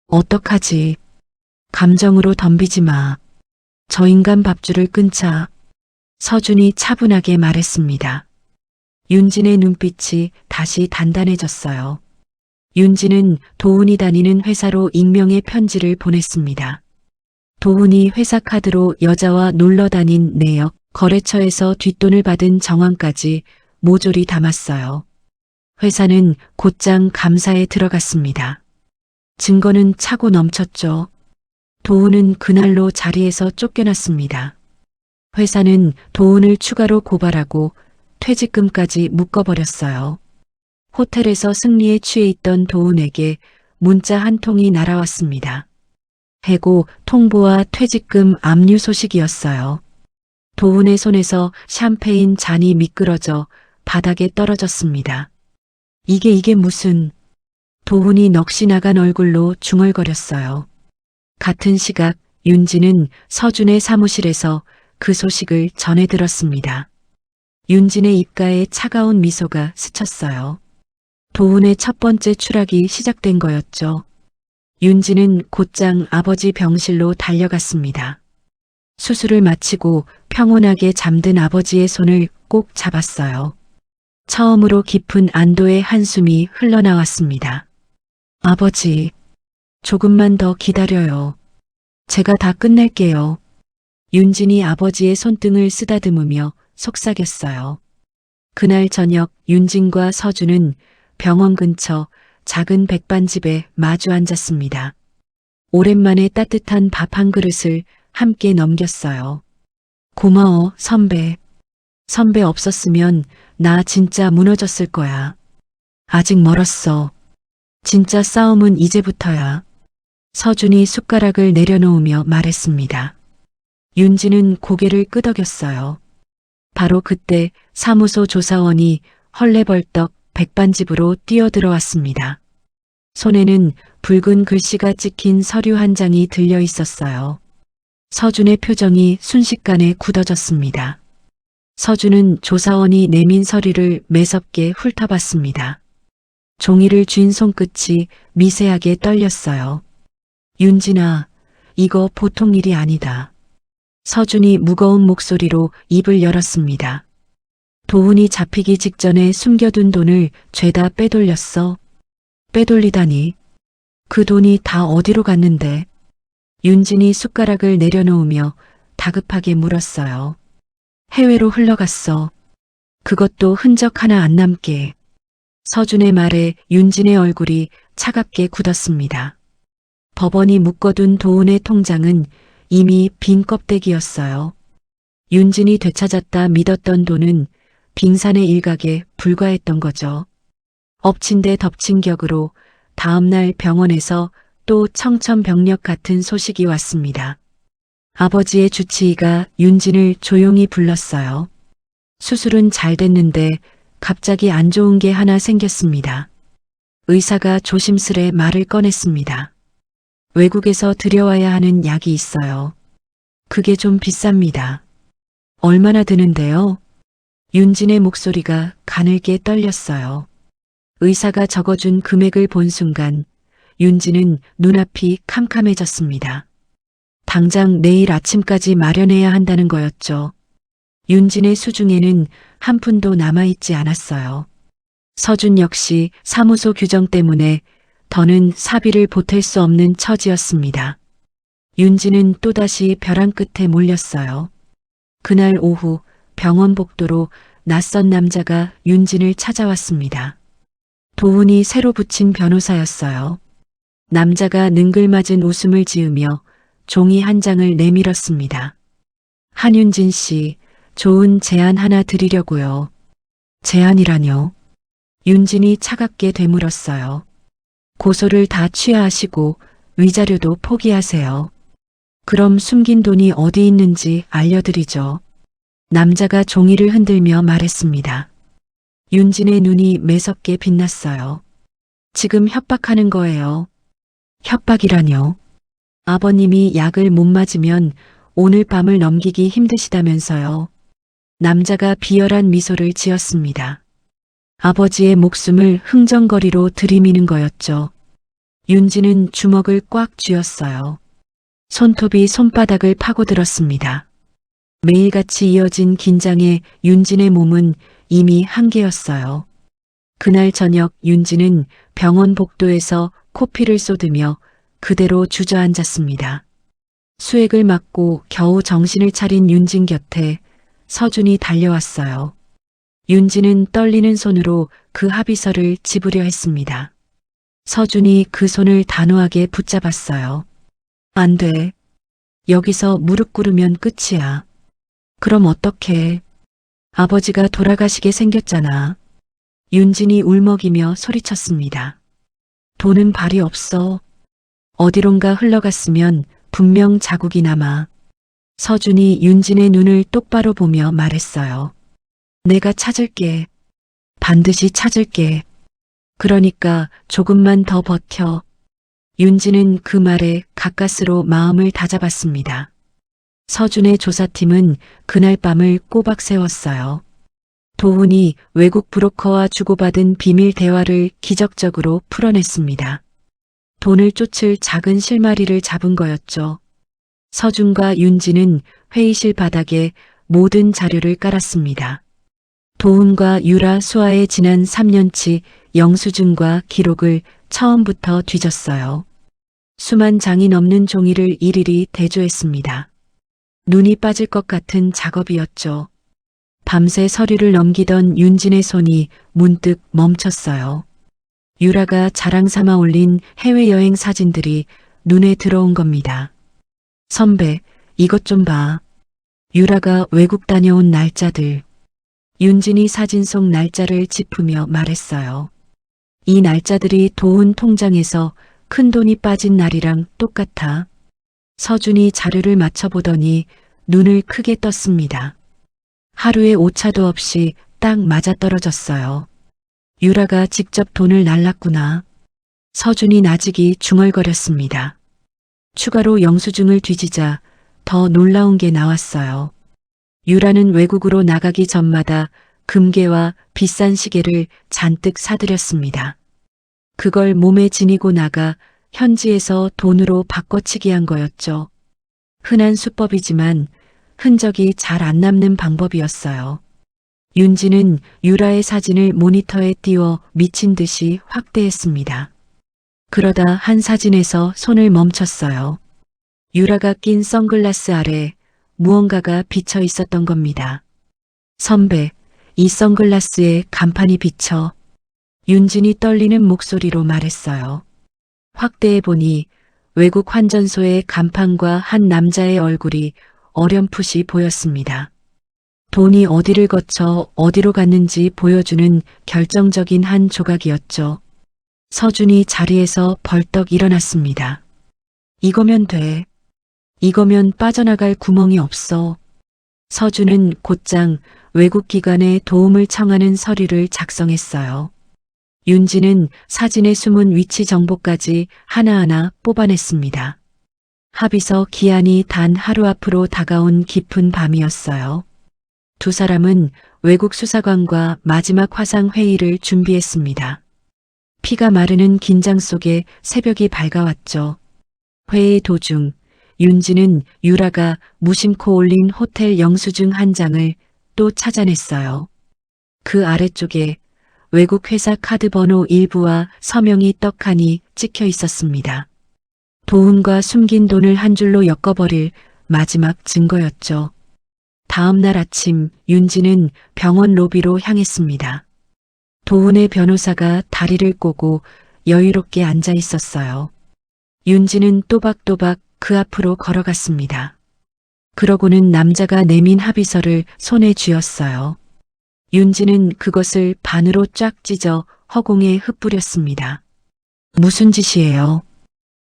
Speaker 1: 어떡하지? 감정으로 덤비지 마. 저 인간 밥줄을 끊자. 서준이 차분하게 말했습니다. 윤진의 눈빛이 다시 단단해졌어요. 윤진은 도훈이 다니는 회사로 익명의 편지를 보냈습니다. 도훈이 회사 카드로 여자와 놀러 다닌 내역, 거래처에서 뒷돈을 받은 정황까지 모조리 담았어요. 회사는 곧장 감사에 들어갔습니다. 증거는 차고 넘쳤죠. 도훈은 그날로 자리에서 쫓겨났습니다. 회사는 도훈을 추가로 고발하고 퇴직금까지 묶어버렸어요. 호텔에서 승리에 취해 있던 도훈에게 문자 한 통이 날아왔습니다. 해고, 통보와 퇴직금 압류 소식이었어요. 도훈의 손에서 샴페인 잔이 미끄러져 바닥에 떨어졌습니다. 이게 무슨... 도훈이 넋이 나간 얼굴로 중얼거렸어요. 같은 시각 윤진은 서준의 사무실에서 그 소식을 전해 들었습니다. 윤진의 입가에 차가운 미소가 스쳤어요. 도훈의 첫 번째 추락이 시작된 거였죠. 윤진은 곧장 아버지 병실로 달려갔습니다. 수술을 마치고 평온하게 잠든 아버지의 손을 꼭 잡았어요. 처음으로 깊은 안도의 한숨이 흘러나왔습니다. 아버지, 조금만 더 기다려요. 제가 다 끝낼게요. 윤진이 아버지의 손등을 쓰다듬으며 속삭였어요. 그날 저녁 윤진과 서준은 병원 근처 작은 백반집에 마주 앉았습니다. 오랜만에 따뜻한 밥 한 그릇을 함께 넘겼어요. 고마워, 선배. 선배 없었으면 나 진짜 무너졌을 거야. 아직 멀었어. 진짜 싸움은 이제부터야. 서준이 숟가락을 내려놓으며 말했습니다. 윤진은 고개를 끄덕였어요. 바로 그때 사무소 조사원이 헐레벌떡 백반집으로 뛰어들어왔습니다. 손에는 붉은 글씨가 찍힌 서류 한 장이 들려 있었어요. 서준의 표정이 순식간에 굳어졌습니다. 서준은 조사원이 내민 서류를 매섭게 훑어봤습니다. 종이를 쥔 손끝이 미세하게 떨렸어요. 윤진아, 이거 보통 일이 아니다. 서준이 무거운 목소리로 입을 열었습니다. 도훈이 잡히기 직전에 숨겨둔 돈을 죄다 빼돌렸어. 빼돌리다니. 그 돈이 다 어디로 갔는데? 윤진이 숟가락을 내려놓으며 다급하게 물었어요. 해외로 흘러갔어. 그것도 흔적 하나 안 남게. 서준의 말에 윤진의 얼굴이 차갑게 굳었습니다. 법원이 묶어둔 도훈의 통장은 이미 빈 껍데기였어요. 윤진이 되찾았다 믿었던 돈은 빙산의 일각에 불과했던 거죠. 엎친 데 덮친 격으로 다음날 병원에서 또 청천벽력 같은 소식이 왔습니다. 아버지의 주치의가 윤진을 조용히 불렀어요. 수술은 잘 됐는데 갑자기 안 좋은 게 하나 생겼습니다. 의사가 조심스레 말을 꺼냈습니다. 외국에서 들여와야 하는 약이 있어요. 그게 좀 비쌉니다. 얼마나 드는데요? 윤진의 목소리가 가늘게 떨렸어요. 의사가 적어준 금액을 본 순간 윤진은 눈앞이 캄캄해졌습니다. 당장 내일 아침까지 마련해야 한다는 거였죠. 윤진의 수중에는 한 푼도 남아있지 않았어요. 서준 역시 사무소 규정 때문에 더는 사비를 보탤 수 없는 처지였습니다. 윤진은 또다시 벼랑 끝에 몰렸어요. 그날 오후 병원 복도로 낯선 남자가 윤진을 찾아왔습니다. 도훈이 새로 붙인 변호사였어요. 남자가 능글맞은 웃음을 지으며 종이 한 장을 내밀었습니다. 한윤진 씨, 좋은 제안 하나 드리려고요. 제안이라뇨? 윤진이 차갑게 되물었어요. 고소를 다 취하하시고 위자료도 포기하세요. 그럼 숨긴 돈이 어디 있는지 알려드리죠. 남자가 종이를 흔들며 말했습니다. 윤진의 눈이 매섭게 빛났어요. 지금 협박하는 거예요. 협박이라뇨? 아버님이 약을 못 맞으면 오늘 밤을 넘기기 힘드시다면서요. 남자가 비열한 미소를 지었습니다. 아버지의 목숨을 흥정거리로 들이미는 거였죠. 윤진은 주먹을 꽉 쥐었어요. 손톱이 손바닥을 파고들었습니다. 매일같이 이어진 긴장에 윤진의 몸은 이미 한계였어요. 그날 저녁 윤진은 병원 복도에서 코피를 쏟으며 그대로 주저앉았습니다. 수액을 맞고 겨우 정신을 차린 윤진 곁에 서준이 달려왔어요. 윤진은 떨리는 손으로 그 합의서를 집으려 했습니다. 서준이 그 손을 단호하게 붙잡았어요. 안 돼. 여기서 무릎 꿇으면 끝이야. 그럼 어떡해. 아버지가 돌아가시게 생겼잖아. 윤진이 울먹이며 소리쳤습니다. 돈은 발이 없어. 어디론가 흘러갔으면 분명 자국이 남아. 서준이 윤진의 눈을 똑바로 보며 말했어요. 내가 찾을게. 반드시 찾을게. 그러니까 조금만 더 버텨. 윤진은 그 말에 가까스로 마음을 다잡았습니다. 서준의 조사팀은 그날 밤을 꼬박 세웠어요. 도훈이 외국 브로커와 주고받은 비밀 대화를 기적적으로 풀어냈습니다. 돈을 쫓을 작은 실마리를 잡은 거였죠. 서준과 윤진은 회의실 바닥에 모든 자료를 깔았습니다. 도훈과 유라 수아의 지난 3년치 영수증과 기록을 처음부터 뒤졌어요. 수만 장이 넘는 종이를 일일이 대조했습니다. 눈이 빠질 것 같은 작업이었죠. 밤새 서류를 넘기던 윤진의 손이 문득 멈췄어요. 유라가 자랑 삼아 올린 해외여행 사진들이 눈에 들어온 겁니다. 선배, 이것 좀 봐. 유라가 외국 다녀온 날짜들. 윤진이 사진 속 날짜를 짚으며 말했어요. 이 날짜들이 도훈 통장에서 큰돈이 빠진 날이랑 똑같아. 서준이 자료를 맞춰보더니 눈을 크게 떴습니다. 하루에 오차도 없이 딱 맞아떨어졌어요. 유라가 직접 돈을 날랐구나. 서준이 나직이 중얼거렸습니다. 추가로 영수증을 뒤지자 더 놀라운 게 나왔어요. 유라는 외국으로 나가기 전마다 금괴와 비싼 시계를 잔뜩 사들였습니다. 그걸 몸에 지니고 나가 현지에서 돈으로 바꿔치기 한 거였죠. 흔한 수법이지만 흔적이 잘 안 남는 방법이었어요. 윤지는 유라의 사진을 모니터에 띄워 미친 듯이 확대했습니다. 그러다 한 사진에서 손을 멈췄어요. 유라가 낀 선글라스 아래 무언가가 비쳐 있었던 겁니다. 선배, 이 선글라스에 간판이 비쳐. 윤진이 떨리는 목소리로 말했어요. 확대해 보니 외국 환전소의 간판과 한 남자의 얼굴이 어렴풋이 보였습니다. 돈이 어디를 거쳐 어디로 갔는지 보여주는 결정적인 한 조각이었죠. 서준이 자리에서 벌떡 일어났습니다. 이거면 돼. 이거면 빠져나갈 구멍이 없어. 서준은 곧장 외국 기관에 도움을 청하는 서류를 작성했어요. 윤지는 사진의 숨은 위치 정보까지 하나하나 뽑아냈습니다. 합의서 기한이 단 하루 앞으로 다가온 깊은 밤이었어요. 두 사람은 외국 수사관과 마지막 화상 회의를 준비했습니다. 피가 마르는 긴장 속에 새벽이 밝아왔죠. 회의 도중 윤지는 유라가 무심코 올린 호텔 영수증 한 장을 또 찾아냈어요. 그 아래쪽에 외국 회사 카드 번호 일부와 서명이 떡하니 찍혀 있었습니다. 도움과 숨긴 돈을 한 줄로 엮어버릴 마지막 증거였죠. 다음 날 아침 윤지는 병원 로비로 향했습니다. 도훈의 변호사가 다리를 꼬고 여유롭게 앉아 있었어요. 윤지는 또박또박 그 앞으로 걸어갔습니다. 그러고는 남자가 내민 합의서를 손에 쥐었어요. 윤지는 그것을 반으로 쫙 찢어 허공에 흩뿌렸습니다. 무슨 짓이에요?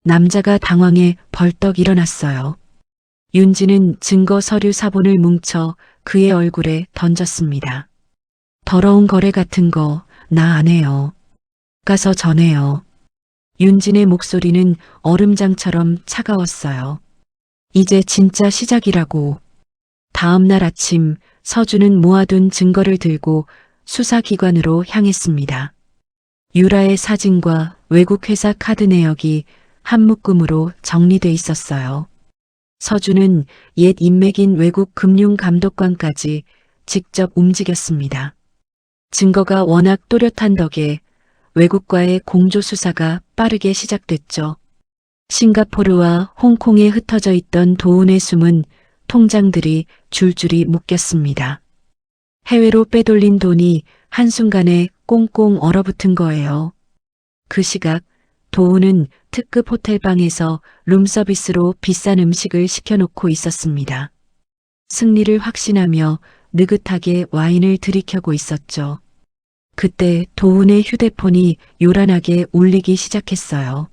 Speaker 1: 남자가 당황해 벌떡 일어났어요. 윤지는 증거 서류 사본을 뭉쳐 그의 얼굴에 던졌습니다. 더러운 거래 같은 거 나 안 해요. 가서 전해요. 윤진의 목소리는 얼음장처럼 차가웠어요. 이제 진짜 시작이라고. 다음 날 아침 서준은 모아둔 증거를 들고 수사기관으로 향했습니다. 유라의 사진과 외국 회사 카드 내역이 한 묶음으로 정리돼 있었어요. 서준은 옛 인맥인 외국 금융감독관까지 직접 움직였습니다. 증거가 워낙 또렷한 덕에 외국과의 공조수사가 빠르게 시작됐죠. 싱가포르와 홍콩에 흩어져 있던 도운의 숨은 통장들이 줄줄이 묶였습니다. 해외로 빼돌린 돈이 한순간에 꽁꽁 얼어붙은 거예요. 그 시각 도운은 특급 호텔방에서 룸서비스로 비싼 음식을 시켜놓고 있었습니다. 승리를 확신하며 느긋하게 와인을 들이켜고 있었죠. 그때 도훈의 휴대폰이 요란하게 울리기 시작했어요.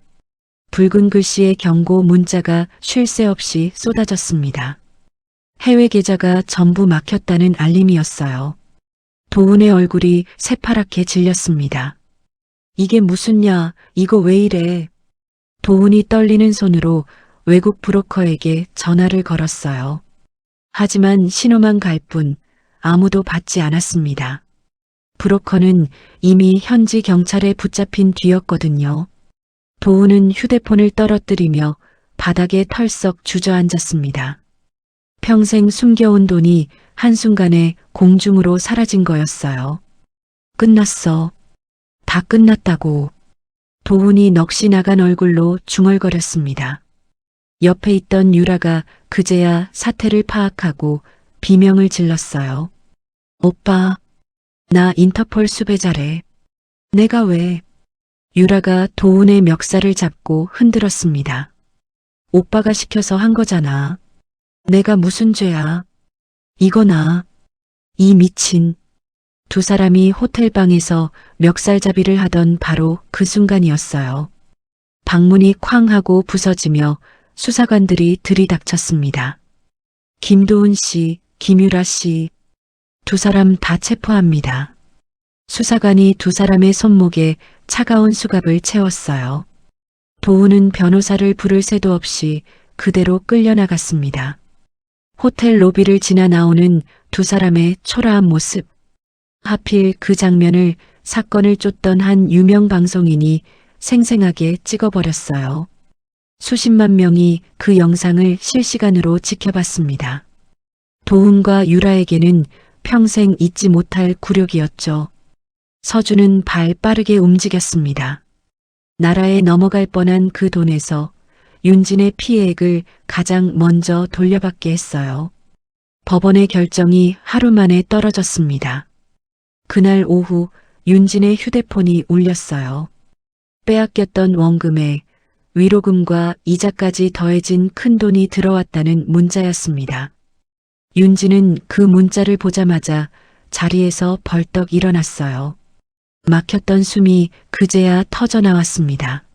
Speaker 1: 붉은 글씨의 경고 문자가 쉴 새 없이 쏟아졌습니다. 해외 계좌가 전부 막혔다는 알림이었어요. 도훈의 얼굴이 새파랗게 질렸습니다. 이게 무슨냐, 이거 왜 이래. 도훈이 떨리는 손으로 외국 브로커에게 전화를 걸었어요. 하지만 신호만 갈 뿐 아무도 받지 않았습니다. 브로커는 이미 현지 경찰에 붙잡힌 뒤였거든요. 도훈은 휴대폰을 떨어뜨리며 바닥에 털썩 주저앉았습니다. 평생 숨겨온 돈이 한순간에 공중으로 사라진 거였어요. 끝났어. 다 끝났다고. 도훈이 넋이 나간 얼굴로 중얼거렸습니다. 옆에 있던 유라가 그제야 사태를 파악하고 비명을 질렀어요. 오빠, 나 인터폴 수배자래. 내가 왜? 유라가 도훈의 멱살을 잡고 흔들었습니다. 오빠가 시켜서 한 거잖아. 내가 무슨 죄야? 이거나. 이 미친. 두 사람이 호텔방에서 멱살잡이를 하던 바로 그 순간이었어요. 방문이 쾅 하고 부서지며 수사관들이 들이닥쳤습니다. 김도훈 씨, 김유라 씨, 두 사람 다 체포합니다. 수사관이 두 사람의 손목에 차가운 수갑을 채웠어요. 도훈은 변호사를 부를 새도 없이 그대로 끌려나갔습니다. 호텔 로비를 지나 나오는 두 사람의 초라한 모습. 하필 그 장면을 사건을 쫓던 한 유명 방송인이 생생하게 찍어버렸어요. 수십만 명이 그 영상을 실시간으로 지켜봤습니다. 도훈과 유라에게는 평생 잊지 못할 굴욕이었죠. 서준은 발 빠르게 움직였습니다. 나라에 넘어갈 뻔한 그 돈에서 윤진의 피해액을 가장 먼저 돌려받게 했어요. 법원의 결정이 하루 만에 떨어졌습니다. 그날 오후 윤진의 휴대폰이 울렸어요. 빼앗겼던 원금에 위로금과 이자까지 더해진 큰돈이 들어왔다는 문자였습니다. 윤진은 그 문자를 보자마자 자리에서 벌떡 일어났어요. 막혔던 숨이 그제야 터져나왔습니다.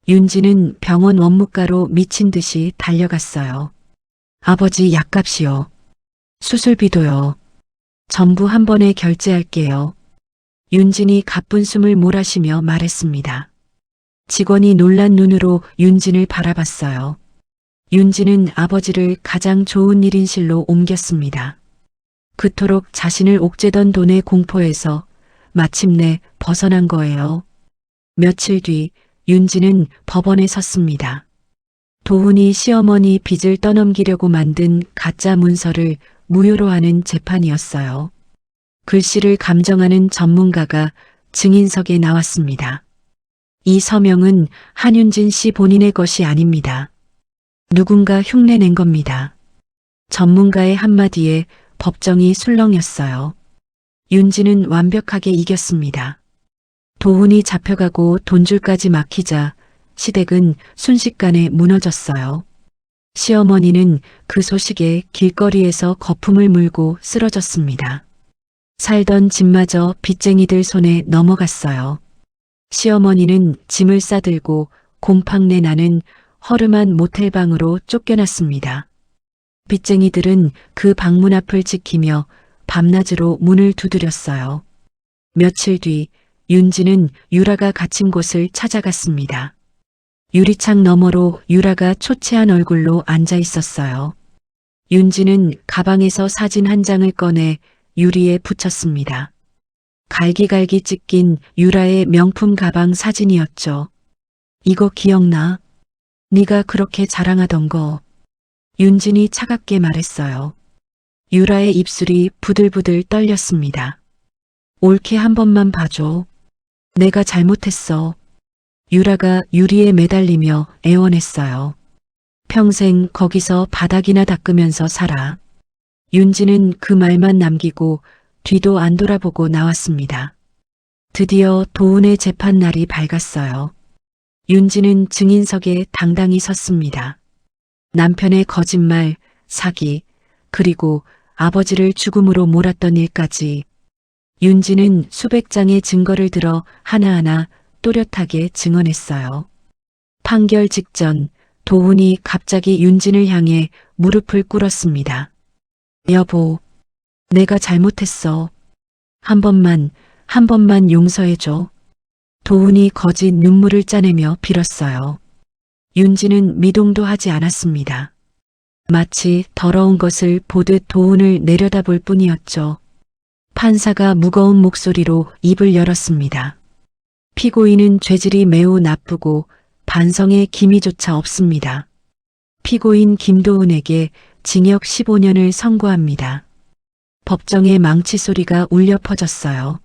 Speaker 1: 윤진은 병원 원무과로 미친 듯이 달려갔어요. 아버지 약값이요. 수술비도요. 전부 한 번에 결제할게요. 윤진이 가쁜 숨을 몰아쉬며 말했습니다. 직원이 놀란 눈으로 윤진을 바라봤어요. 윤진은 아버지를 가장 좋은 일인실로 옮겼습니다. 그토록 자신을 옥죄던 돈의 공포에서 마침내 벗어난 거예요. 며칠 뒤 윤진은 법원에 섰습니다. 도훈이 시어머니 빚을 떠넘기려고 만든 가짜 문서를 무효로 하는 재판이었어요. 글씨를 감정하는 전문가가 증인석에 나왔습니다. 이 서명은 한윤진 씨 본인의 것이 아닙니다. 누군가 흉내낸 겁니다. 전문가의 한마디에 법정이 술렁였어요. 윤진은 완벽하게 이겼습니다. 도훈이 잡혀가고 돈줄까지 막히자 시댁은 순식간에 무너졌어요. 시어머니는 그 소식에 길거리에서 거품을 물고 쓰러졌습니다. 살던 집마저 빚쟁이들 손에 넘어갔어요. 시어머니는 짐을 싸들고 곰팡내 나는 허름한 모텔방으로 쫓겨났습니다. 빚쟁이들은 그 방문 앞을 지키며 밤낮으로 문을 두드렸어요. 며칠 뒤 윤진은 유라가 갇힌 곳을 찾아갔습니다. 유리창 너머로 유라가 초췌한 얼굴로 앉아 있었어요. 윤진은 가방에서 사진 한 장을 꺼내 유리에 붙였습니다. 갈기갈기 찢긴 유라의 명품 가방 사진이었죠. 이거 기억나? 네가 그렇게 자랑하던 거. 윤진이 차갑게 말했어요. 유라의 입술이 부들부들 떨렸습니다. 옳게 한 번만 봐줘. 내가 잘못했어. 유라가 유리에 매달리며 애원했어요. 평생 거기서 바닥이나 닦으면서 살아. 윤진은 그 말만 남기고 뒤도 안 돌아보고 나왔습니다. 드디어 도훈의 재판 날이 밝았어요. 윤진은 증인석에 당당히 섰습니다. 남편의 거짓말, 사기, 그리고 아버지를 죽음으로 몰았던 일까지 윤진은 수백 장의 증거를 들어 하나하나 또렷하게 증언했어요. 판결 직전 도훈이 갑자기 윤진을 향해 무릎을 꿇었습니다. 여보, 내가 잘못했어. 한 번만 용서해줘. 도훈이 거짓 눈물을 짜내며 빌었어요. 윤진은 미동도 하지 않았습니다. 마치 더러운 것을 보듯 도훈을 내려다볼 뿐이었죠. 판사가 무거운 목소리로 입을 열었습니다. 피고인은 죄질이 매우 나쁘고 반성의 기미조차 없습니다. 피고인 김도훈에게 징역 15년을 선고합니다. 법정의 망치 소리가 울려 퍼졌어요.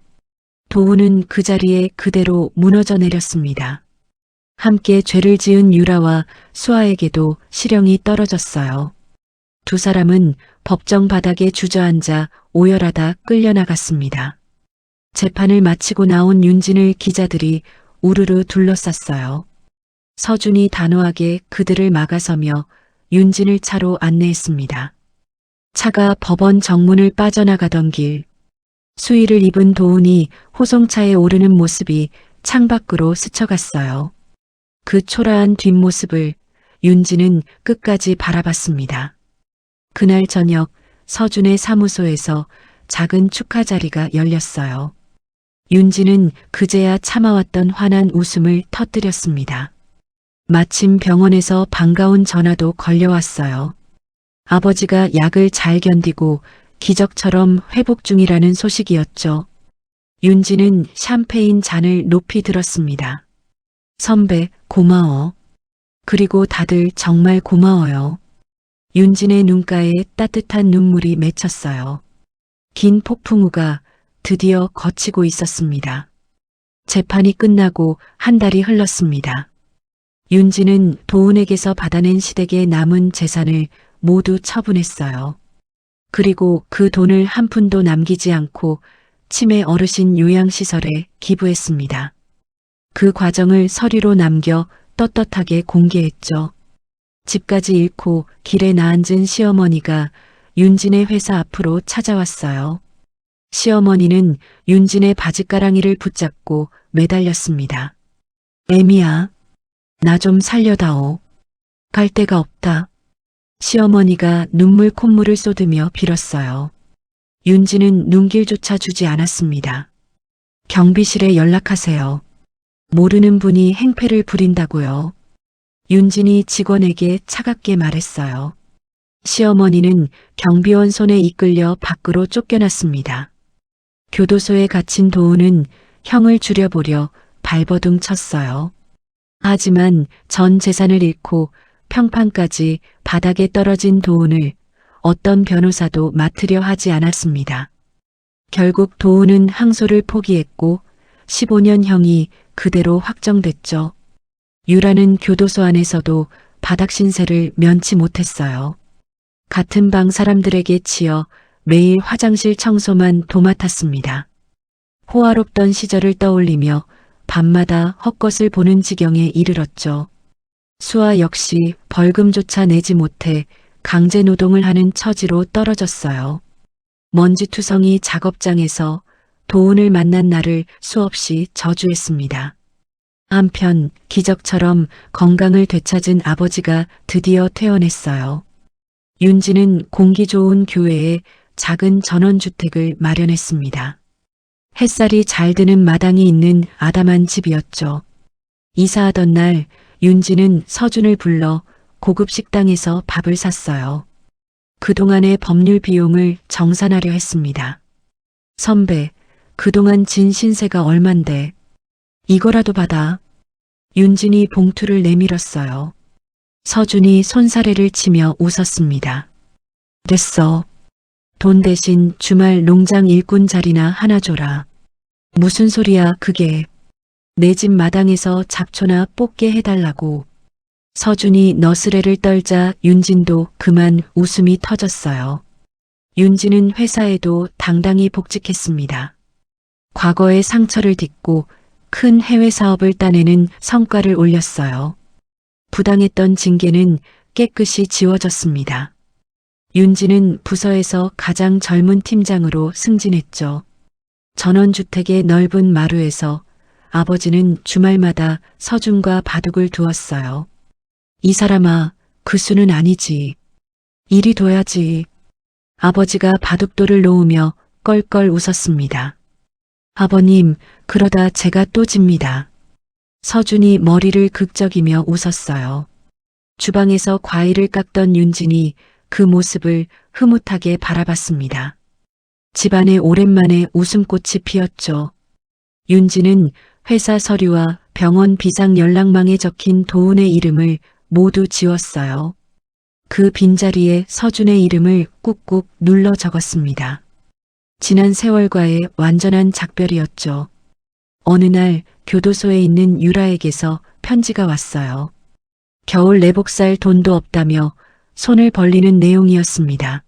Speaker 1: 도훈은 그 자리에 그대로 무너져 내렸습니다. 함께 죄를 지은 유라와 수아에게도 실형이 떨어졌어요. 두 사람은 법정 바닥에 주저앉아 오열하다 끌려나갔습니다. 재판을 마치고 나온 윤진을 기자들이 우르르 둘러쌌어요. 서준이 단호하게 그들을 막아서며 윤진을 차로 안내했습니다. 차가 법원 정문을 빠져나가던 길, 수의를 입은 도훈이 호송차에 오르는 모습이 창밖으로 스쳐갔어요. 그 초라한 뒷모습을 윤진은 끝까지 바라봤습니다. 그날 저녁 서준의 사무소에서 작은 축하 자리가 열렸어요. 윤지는 그제야 참아왔던 환한 웃음을 터뜨렸습니다. 마침 병원에서 반가운 전화도 걸려왔어요. 아버지가 약을 잘 견디고 기적처럼 회복 중이라는 소식이었죠. 윤지는 샴페인 잔을 높이 들었습니다. 선배, 고마워. 그리고 다들 정말 고마워요. 윤진의 눈가에 따뜻한 눈물이 맺혔어요. 긴 폭풍우가 드디어 거치고 있었습니다. 재판이 끝나고 한 달이 흘렀습니다. 윤진은 도은에게서 받아낸 시댁의 남은 재산을 모두 처분했어요. 그리고 그 돈을 한 푼도 남기지 않고 치매 어르신 요양시설에 기부했습니다. 그 과정을 서류로 남겨 떳떳하게 공개했죠. 집까지 잃고 길에 나앉은 시어머니가 윤진의 회사 앞으로 찾아왔어요. 시어머니는 윤진의 바짓가랑이를 붙잡고 매달렸습니다. 애미야, 나 좀 살려다오. 갈 데가 없다. 시어머니가 눈물 콧물을 쏟으며 빌었어요. 윤진은 눈길조차 주지 않았습니다. 경비실에 연락하세요. 모르는 분이 행패를 부린다고요. 윤진이 직원에게 차갑게 말했어요. 시어머니는 경비원 손에 이끌려 밖으로 쫓겨났습니다. 교도소에 갇힌 도은은 형을 줄여보려 발버둥 쳤어요. 하지만 전 재산을 잃고 평판까지 바닥에 떨어진 도은을 어떤 변호사도 맡으려 하지 않았습니다. 결국 도은은 항소를 포기했고 15년형이 그대로 확정됐죠. 유라는 교도소 안에서도 바닥 신세를 면치 못했어요. 같은 방 사람들에게 치여 매일 화장실 청소만 도맡았습니다. 호화롭던 시절을 떠올리며 밤마다 헛것을 보는 지경에 이르렀죠. 수아 역시 벌금조차 내지 못해 강제 노동을 하는 처지로 떨어졌어요. 먼지투성이 작업장에서 도은을 만난 날을 수없이 저주했습니다. 한편 기적처럼 건강을 되찾은 아버지가 드디어 퇴원했어요. 윤지는 공기 좋은 교외에 작은 전원주택을 마련했습니다. 햇살이 잘 드는 마당이 있는 아담한 집이었죠. 이사하던 날 윤지는 서준을 불러 고급 식당에서 밥을 샀어요. 그동안의 법률 비용을 정산하려 했습니다. 선배, 그동안 진 신세가 얼만데 이거라도 받아. 윤진이 봉투를 내밀었어요. 서준이 손사래를 치며 웃었습니다. 됐어. 돈 대신 주말 농장 일꾼 자리나 하나 줘라. 무슨 소리야 그게. 내 집 마당에서 잡초나 뽑게 해달라고. 서준이 너스레를 떨자 윤진도 그만 웃음이 터졌어요. 윤진은 회사에도 당당히 복직했습니다. 과거의 상처를 딛고 큰 해외 사업을 따내는 성과를 올렸어요. 부당했던 징계는 깨끗이 지워졌습니다. 윤진은 부서에서 가장 젊은 팀장으로 승진했죠. 전원주택의 넓은 마루에서 아버지는 주말마다 서준과 바둑을 두었어요. 이 사람아, 그 수는 아니지. 이리 둬야지. 아버지가 바둑돌을 놓으며 껄껄 웃었습니다. 아버님, 그러다 제가 또 집니다. 서준이 머리를 극적이며 웃었어요. 주방에서 과일을 깎던 윤진이 그 모습을 흐뭇하게 바라봤습니다. 집안에 오랜만에 웃음꽃이 피었죠. 윤진은 회사 서류와 병원 비상 연락망에 적힌 도은의 이름을 모두 지웠어요. 그 빈자리에 서준의 이름을 꾹꾹 눌러 적었습니다. 지난 세월과의 완전한 작별이었죠. 어느 날 교도소에 있는 유라에게서 편지가 왔어요. 겨울 내복 살 돈도 없다며 손을 벌리는 내용이었습니다.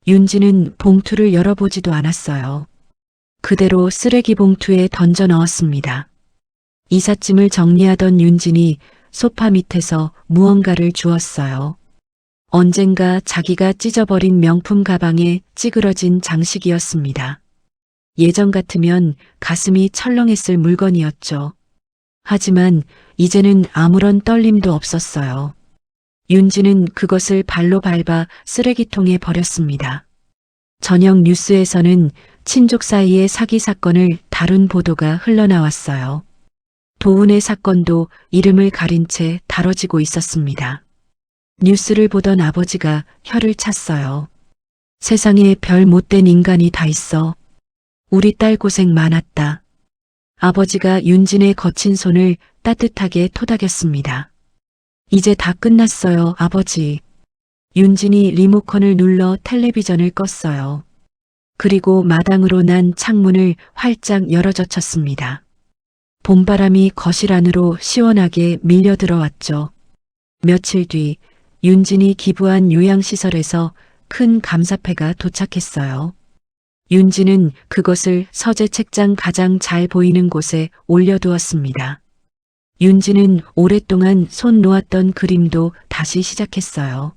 Speaker 1: 윤지는 봉투를 열어보지도 않았어요. 그대로 쓰레기 봉투에 던져 넣었습니다. 이삿짐을 정리하던 윤진이 소파 밑에서 무언가를 주었어요. 언젠가 자기가 찢어버린 명품 가방에 찌그러진 장식이었습니다. 예전 같으면 가슴이 철렁했을 물건이었죠. 하지만 이제는 아무런 떨림도 없었어요. 윤지는 그것을 발로 밟아 쓰레기통에 버렸습니다. 저녁 뉴스에서는 친족 사이의 사기 사건을 다룬 보도가 흘러나왔어요. 도은의 사건도 이름을 가린 채 다뤄지고 있었습니다. 뉴스를 보던 아버지가 혀를 찼어요. 세상에 별 못된 인간이 다 있어. 우리 딸 고생 많았다. 아버지가 윤진의 거친 손을 따뜻하게 토닥였습니다. 이제 다 끝났어요, 아버지. 윤진이 리모컨을 눌러 텔레비전을 껐어요. 그리고 마당으로 난 창문을 활짝 열어젖혔습니다. 봄바람이 거실 안으로 시원하게 밀려 들어왔죠. 며칠 뒤 윤진이 기부한 요양시설에서 큰 감사패가 도착했어요. 윤진은 그것을 서재 책장 가장 잘 보이는 곳에 올려두었습니다. 윤진은 오랫동안 손 놓았던 그림도 다시 시작했어요.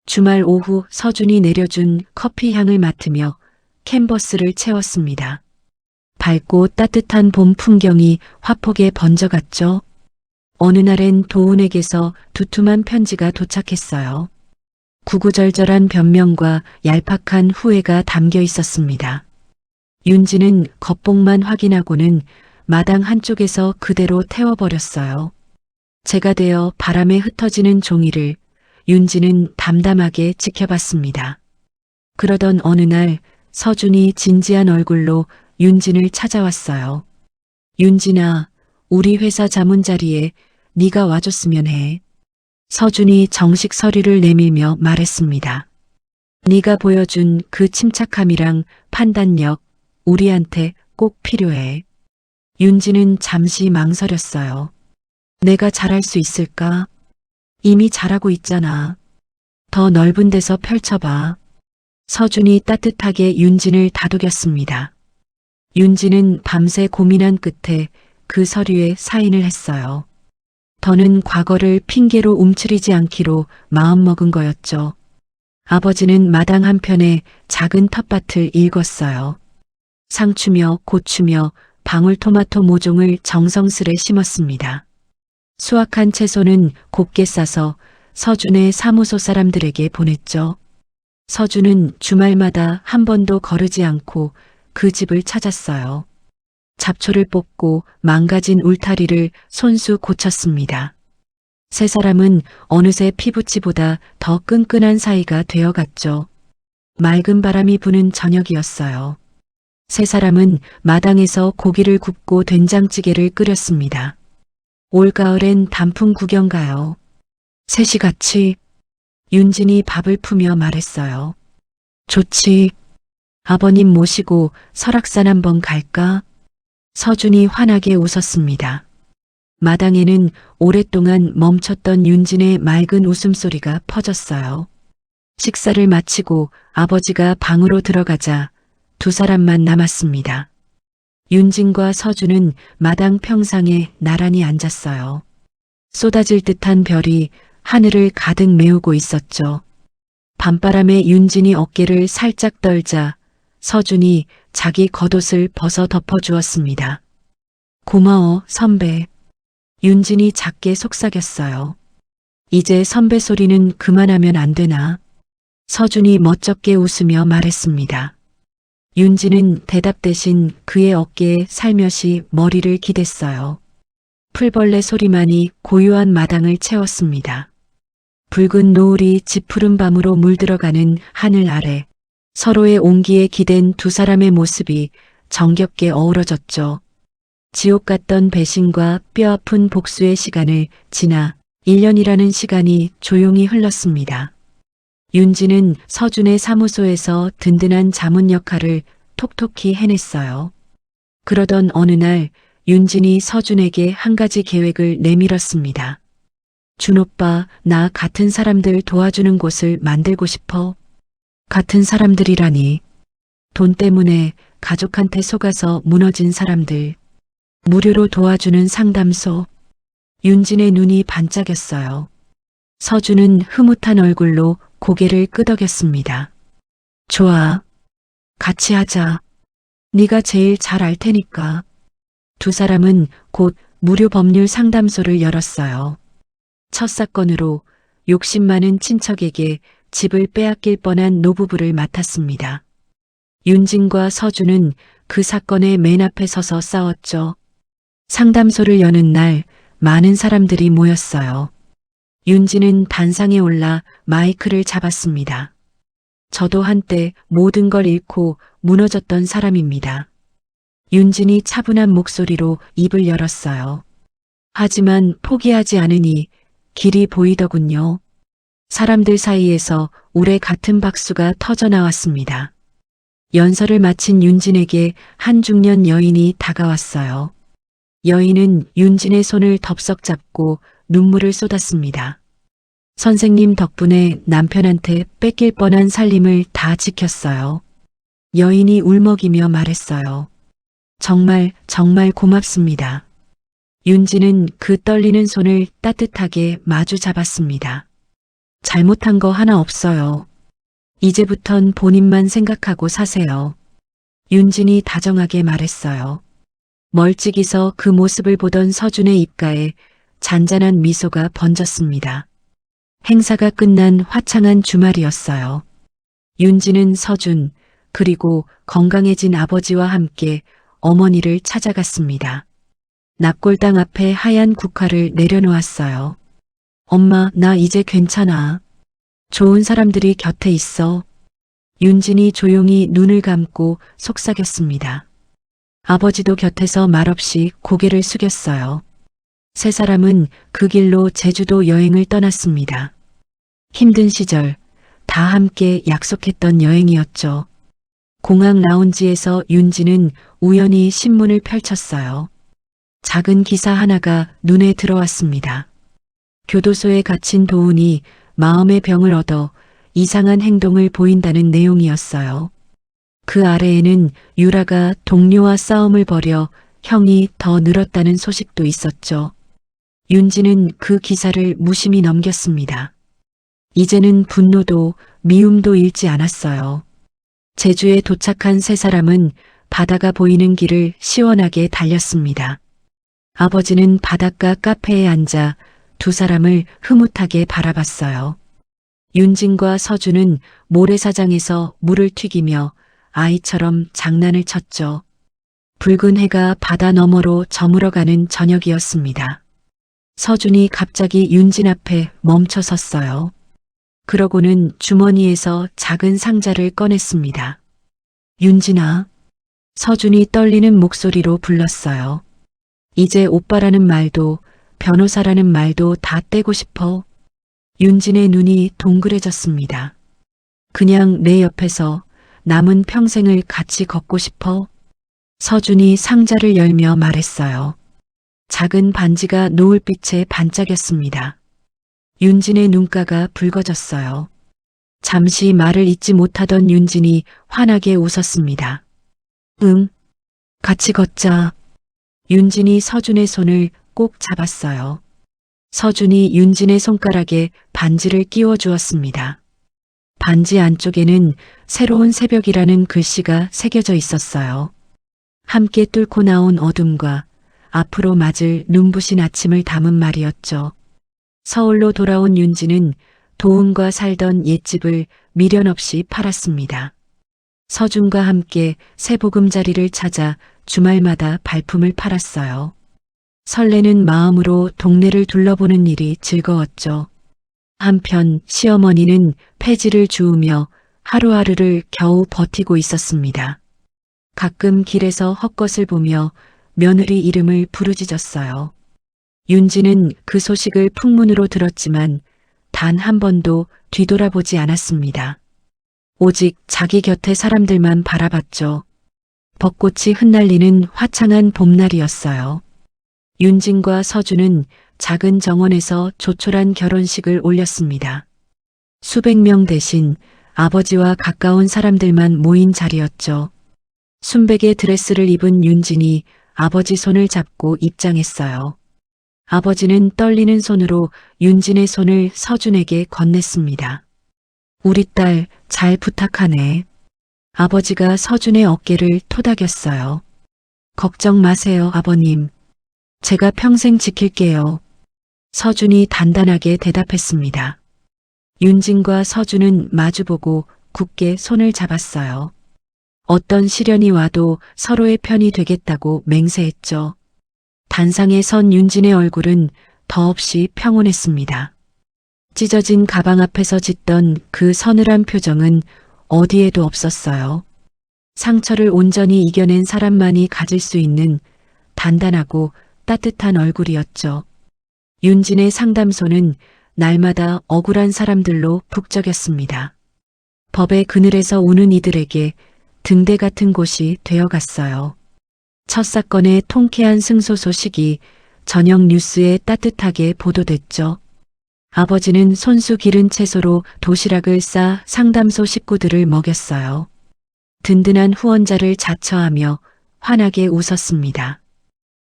Speaker 1: 주말 오후 서준이 내려준 커피 향을 맡으며 캔버스를 채웠습니다. 밝고 따뜻한 봄 풍경이 화폭에 번져갔죠. 어느 날엔 도훈에게서 두툼한 편지가 도착했어요. 구구절절한 변명과 얄팍한 후회가 담겨 있었습니다. 윤진은 겉봉만 확인하고는 마당 한쪽에서 그대로 태워버렸어요. 재가 되어 바람에 흩어지는 종이를 윤진은 담담하게 지켜봤습니다. 그러던 어느 날 서준이 진지한 얼굴로 윤진을 찾아왔어요. 윤진아, 우리 회사 자문자리에 네가 와줬으면 해. 서준이 정식 서류를 내밀며 말했습니다. 네가 보여준 그 침착함이랑 판단력, 우리한테 꼭 필요해. 윤진은 잠시 망설였어요. 내가 잘할 수 있을까? 이미 잘하고 있잖아. 더 넓은 데서 펼쳐봐. 서준이 따뜻하게 윤진을 다독였습니다. 윤진은 밤새 고민한 끝에 그 서류에 사인을 했어요. 더는 과거를 핑계로 움츠리지 않기로 마음먹은 거였죠. 아버지는 마당 한편에 작은 텃밭을 일궜어요. 상추며 고추며 방울토마토 모종을 정성스레 심었습니다. 수확한 채소는 곱게 싸서 서준의 사무소 사람들에게 보냈죠. 서준은 주말마다 한 번도 거르지 않고 그 집을 찾았어요. 잡초를 뽑고 망가진 울타리를 손수 고쳤습니다. 세 사람은 어느새 피부치보다 더 끈끈한 사이가 되어갔죠. 맑은 바람이 부는 저녁이었어요. 세 사람은 마당에서 고기를 굽고 된장찌개를 끓였습니다. 올가을엔 단풍 구경 가요. 셋이 같이. 윤진이 밥을 푸며 말했어요. 좋지. 아버님 모시고 설악산 한번 갈까? 서준이 환하게 웃었습니다. 마당에는 오랫동안 멈췄던 윤진의 맑은 웃음소리가 퍼졌어요. 식사를 마치고 아버지가 방으로 들어가자 두 사람만 남았습니다. 윤진과 서준은 마당 평상에 나란히 앉았어요. 쏟아질 듯한 별이 하늘을 가득 메우고 있었죠. 밤바람에 윤진이 어깨를 살짝 떨자 서준이 자기 겉옷을 벗어 덮어주었습니다. 고마워, 선배. 윤진이 작게 속삭였어요. 이제 선배 소리는 그만하면 안 되나? 서준이 멋쩍게 웃으며 말했습니다. 윤진은 대답 대신 그의 어깨에 살며시 머리를 기댔어요. 풀벌레 소리만이 고요한 마당을 채웠습니다. 붉은 노을이 짙푸른 밤으로 물들어가는 하늘 아래 서로의 온기에 기댄 두 사람의 모습이 정겹게 어우러졌죠. 지옥 같던 배신과 뼈아픈 복수의 시간을 지나 1년이라는 시간이 조용히 흘렀습니다. 윤진은 서준의 사무소에서 든든한 자문 역할을 톡톡히 해냈어요. 그러던 어느 날 윤진이 서준에게 한 가지 계획을 내밀었습니다. 준 오빠, 나 같은 사람들 도와주는 곳을 만들고 싶어. 같은 사람들이라니. 돈 때문에 가족한테 속아서 무너진 사람들. 무료로 도와주는 상담소. 윤진의 눈이 반짝였어요. 서준은 흐뭇한 얼굴로 고개를 끄덕였습니다. 좋아. 같이 하자. 네가 제일 잘 알 테니까. 두 사람은 곧 무료 법률 상담소를 열었어요. 첫 사건으로 욕심 많은 친척에게 집을 빼앗길 뻔한 노부부를 맡았습니다. 윤진과 서준은 그 사건의 맨 앞에 서서 싸웠죠. 상담소를 여는 날 많은 사람들이 모였어요. 윤진은 단상에 올라 마이크를 잡았습니다. 저도 한때 모든 걸 잃고 무너졌던 사람입니다. 윤진이 차분한 목소리로 입을 열었어요. 하지만 포기하지 않으니 길이 보이더군요. 사람들 사이에서 울의 같은 박수가 터져 나왔습니다. 연설을 마친 윤진에게 한 중년 여인이 다가왔어요. 여인은 윤진의 손을 덥석 잡고 눈물을 쏟았습니다. 선생님 덕분에 남편한테 뺏길 뻔한 살림을 다 지켰어요. 여인이 울먹이며 말했어요. 정말 고맙습니다. 윤진은 그 떨리는 손을 따뜻하게 마주 잡았습니다. 잘못한 거 하나 없어요. 이제부턴 본인만 생각하고 사세요. 윤진이 다정하게 말했어요. 멀찍이서 그 모습을 보던 서준의 입가에 잔잔한 미소가 번졌습니다. 행사가 끝난 화창한 주말이었어요. 윤진은 서준, 그리고 건강해진 아버지와 함께 어머니를 찾아갔습니다. 납골당 앞에 하얀 국화를 내려놓았어요. 엄마, 나 이제 괜찮아. 좋은 사람들이 곁에 있어. 윤진이 조용히 눈을 감고 속삭였습니다. 아버지도 곁에서 말없이 고개를 숙였어요. 세 사람은 그 길로 제주도 여행을 떠났습니다. 힘든 시절 다 함께 약속했던 여행이었죠. 공항 라운지에서 윤진은 우연히 신문을 펼쳤어요. 작은 기사 하나가 눈에 들어왔습니다. 교도소에 갇힌 도훈이 마음의 병을 얻어 이상한 행동을 보인다는 내용이었어요. 그 아래에는 유라가 동료와 싸움을 벌여 형이 더 늘었다는 소식도 있었죠. 윤진은 그 기사를 무심히 넘겼습니다. 이제는 분노도 미움도 잃지 않았어요. 제주에 도착한 세 사람은 바다가 보이는 길을 시원하게 달렸습니다. 아버지는 바닷가 카페에 앉아 두 사람을 흐뭇하게 바라봤어요. 윤진과 서준은 모래사장에서 물을 튀기며 아이처럼 장난을 쳤죠. 붉은 해가 바다 너머로 저물어가는 저녁이었습니다. 서준이 갑자기 윤진 앞에 멈춰 섰어요. 그러고는 주머니에서 작은 상자를 꺼냈습니다. 윤진아, 서준이 떨리는 목소리로 불렀어요. 이제 오빠라는 말도 변호사라는 말도 다 떼고 싶어. 윤진의 눈이 동그래졌습니다. 그냥 내 옆에서 남은 평생을 같이 걷고 싶어. 서준이 상자를 열며 말했어요. 작은 반지가 노을빛에 반짝였습니다. 윤진의 눈가가 붉어졌어요. 잠시 말을 잇지 못하던 윤진이 환하게 웃었습니다. 응, 같이 걷자. 윤진이 서준의 손을 꼭 잡았어요. 서준이 윤진의 손가락에 반지를 끼워 주었습니다. 반지 안쪽에는 새로운 새벽이라는 글씨가 새겨져 있었어요. 함께 뚫고 나온 어둠과 앞으로 맞을 눈부신 아침을 담은 말이었죠. 서울로 돌아온 윤진은 도훈과 살던 옛집을 미련 없이 팔았습니다. 서준과 함께 새 보금자리를 찾아 주말마다 발품을 팔았어요. 설레는 마음으로 동네를 둘러보는 일이 즐거웠죠. 한편 시어머니는 폐지를 주우며 하루하루를 겨우 버티고 있었습니다. 가끔 길에서 헛것을 보며 며느리 이름을 부르짖었어요. 윤진은 그 소식을 풍문으로 들었지만 단 한 번도 뒤돌아보지 않았습니다. 오직 자기 곁의 사람들만 바라봤죠. 벚꽃이 흩날리는 화창한 봄날이었어요. 윤진과 서준은 작은 정원에서 조촐한 결혼식을 올렸습니다. 수백 명 대신 아버지와 가까운 사람들만 모인 자리였죠. 순백의 드레스를 입은 윤진이 아버지 손을 잡고 입장했어요. 아버지는 떨리는 손으로 윤진의 손을 서준에게 건넸습니다. 우리 딸 잘 부탁하네. 아버지가 서준의 어깨를 토닥였어요. 걱정 마세요, 아버님. 제가 평생 지킬게요. 서준이 단단하게 대답했습니다. 윤진과 서준은 마주보고 굳게 손을 잡았어요. 어떤 시련이 와도 서로의 편이 되겠다고 맹세했죠. 단상에 선 윤진의 얼굴은 더없이 평온했습니다. 찢어진 가방 앞에서 짓던 그 서늘한 표정은 어디에도 없었어요. 상처를 온전히 이겨낸 사람만이 가질 수 있는 단단하고 따뜻한 얼굴이었죠. 윤진의 상담소는 날마다 억울한 사람들로 북적였습니다. 법의 그늘에서 우는 이들에게 등대 같은 곳이 되어갔어요. 첫 사건의 통쾌한 승소 소식이 저녁 뉴스에 따뜻하게 보도됐죠. 아버지는 손수 기른 채소로 도시락을 싸 상담소 식구들을 먹였어요. 든든한 후원자를 자처하며 환하게 웃었습니다.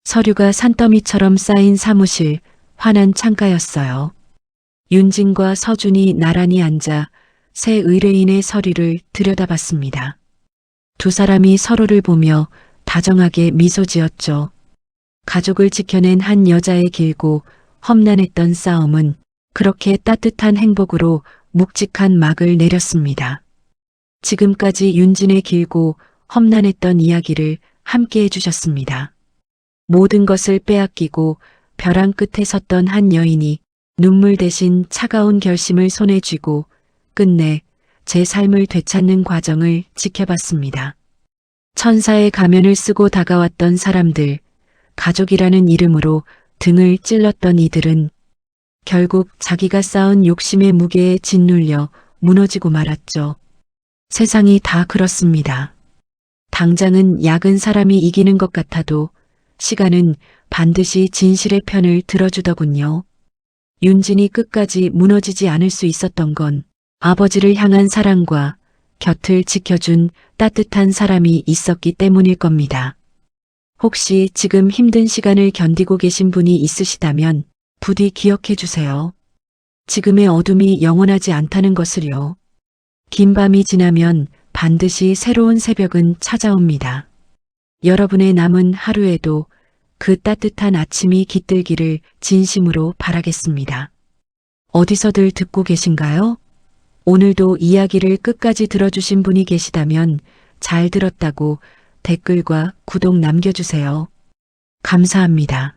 Speaker 1: 서류가 산더미처럼 쌓인 사무실, 환한 창가였어요. 윤진과 서준이 나란히 앉아 새 의뢰인의 서류를 들여다봤습니다. 두 사람이 서로를 보며 다정하게 미소 지었죠. 가족을 지켜낸 한 여자의 길고 험난했던 싸움은 그렇게 따뜻한 행복으로 묵직한 막을 내렸습니다. 지금까지 윤진의 길고 험난했던 이야기를 함께 해주셨습니다. 모든 것을 빼앗기고 벼랑 끝에 섰던 한 여인이 눈물 대신 차가운 결심을 손에 쥐고 끝내 제 삶을 되찾는 과정을 지켜봤습니다. 천사의 가면을 쓰고 다가왔던 사람들, 가족이라는 이름으로 등을 찔렀던 이들은 결국 자기가 쌓은 욕심의 무게에 짓눌려 무너지고 말았죠. 세상이 다 그렇습니다. 당장은 약은 사람이 이기는 것 같아도 시간은 반드시 진실의 편을 들어주더군요. 윤진이 끝까지 무너지지 않을 수 있었던 건 아버지를 향한 사랑과 곁을 지켜준 따뜻한 사람이 있었기 때문일 겁니다. 혹시 지금 힘든 시간을 견디고 계신 분이 있으시다면 부디 기억해 주세요. 지금의 어둠이 영원하지 않다는 것을요. 긴 밤이 지나면 반드시 새로운 새벽은 찾아옵니다. 여러분의 남은 하루에도 그 따뜻한 아침이 깃들기를 진심으로 바라겠습니다. 어디서들 듣고 계신가요? 오늘도 이야기를 끝까지 들어주신 분이 계시다면 잘 들었다고 댓글과 구독 남겨주세요. 감사합니다.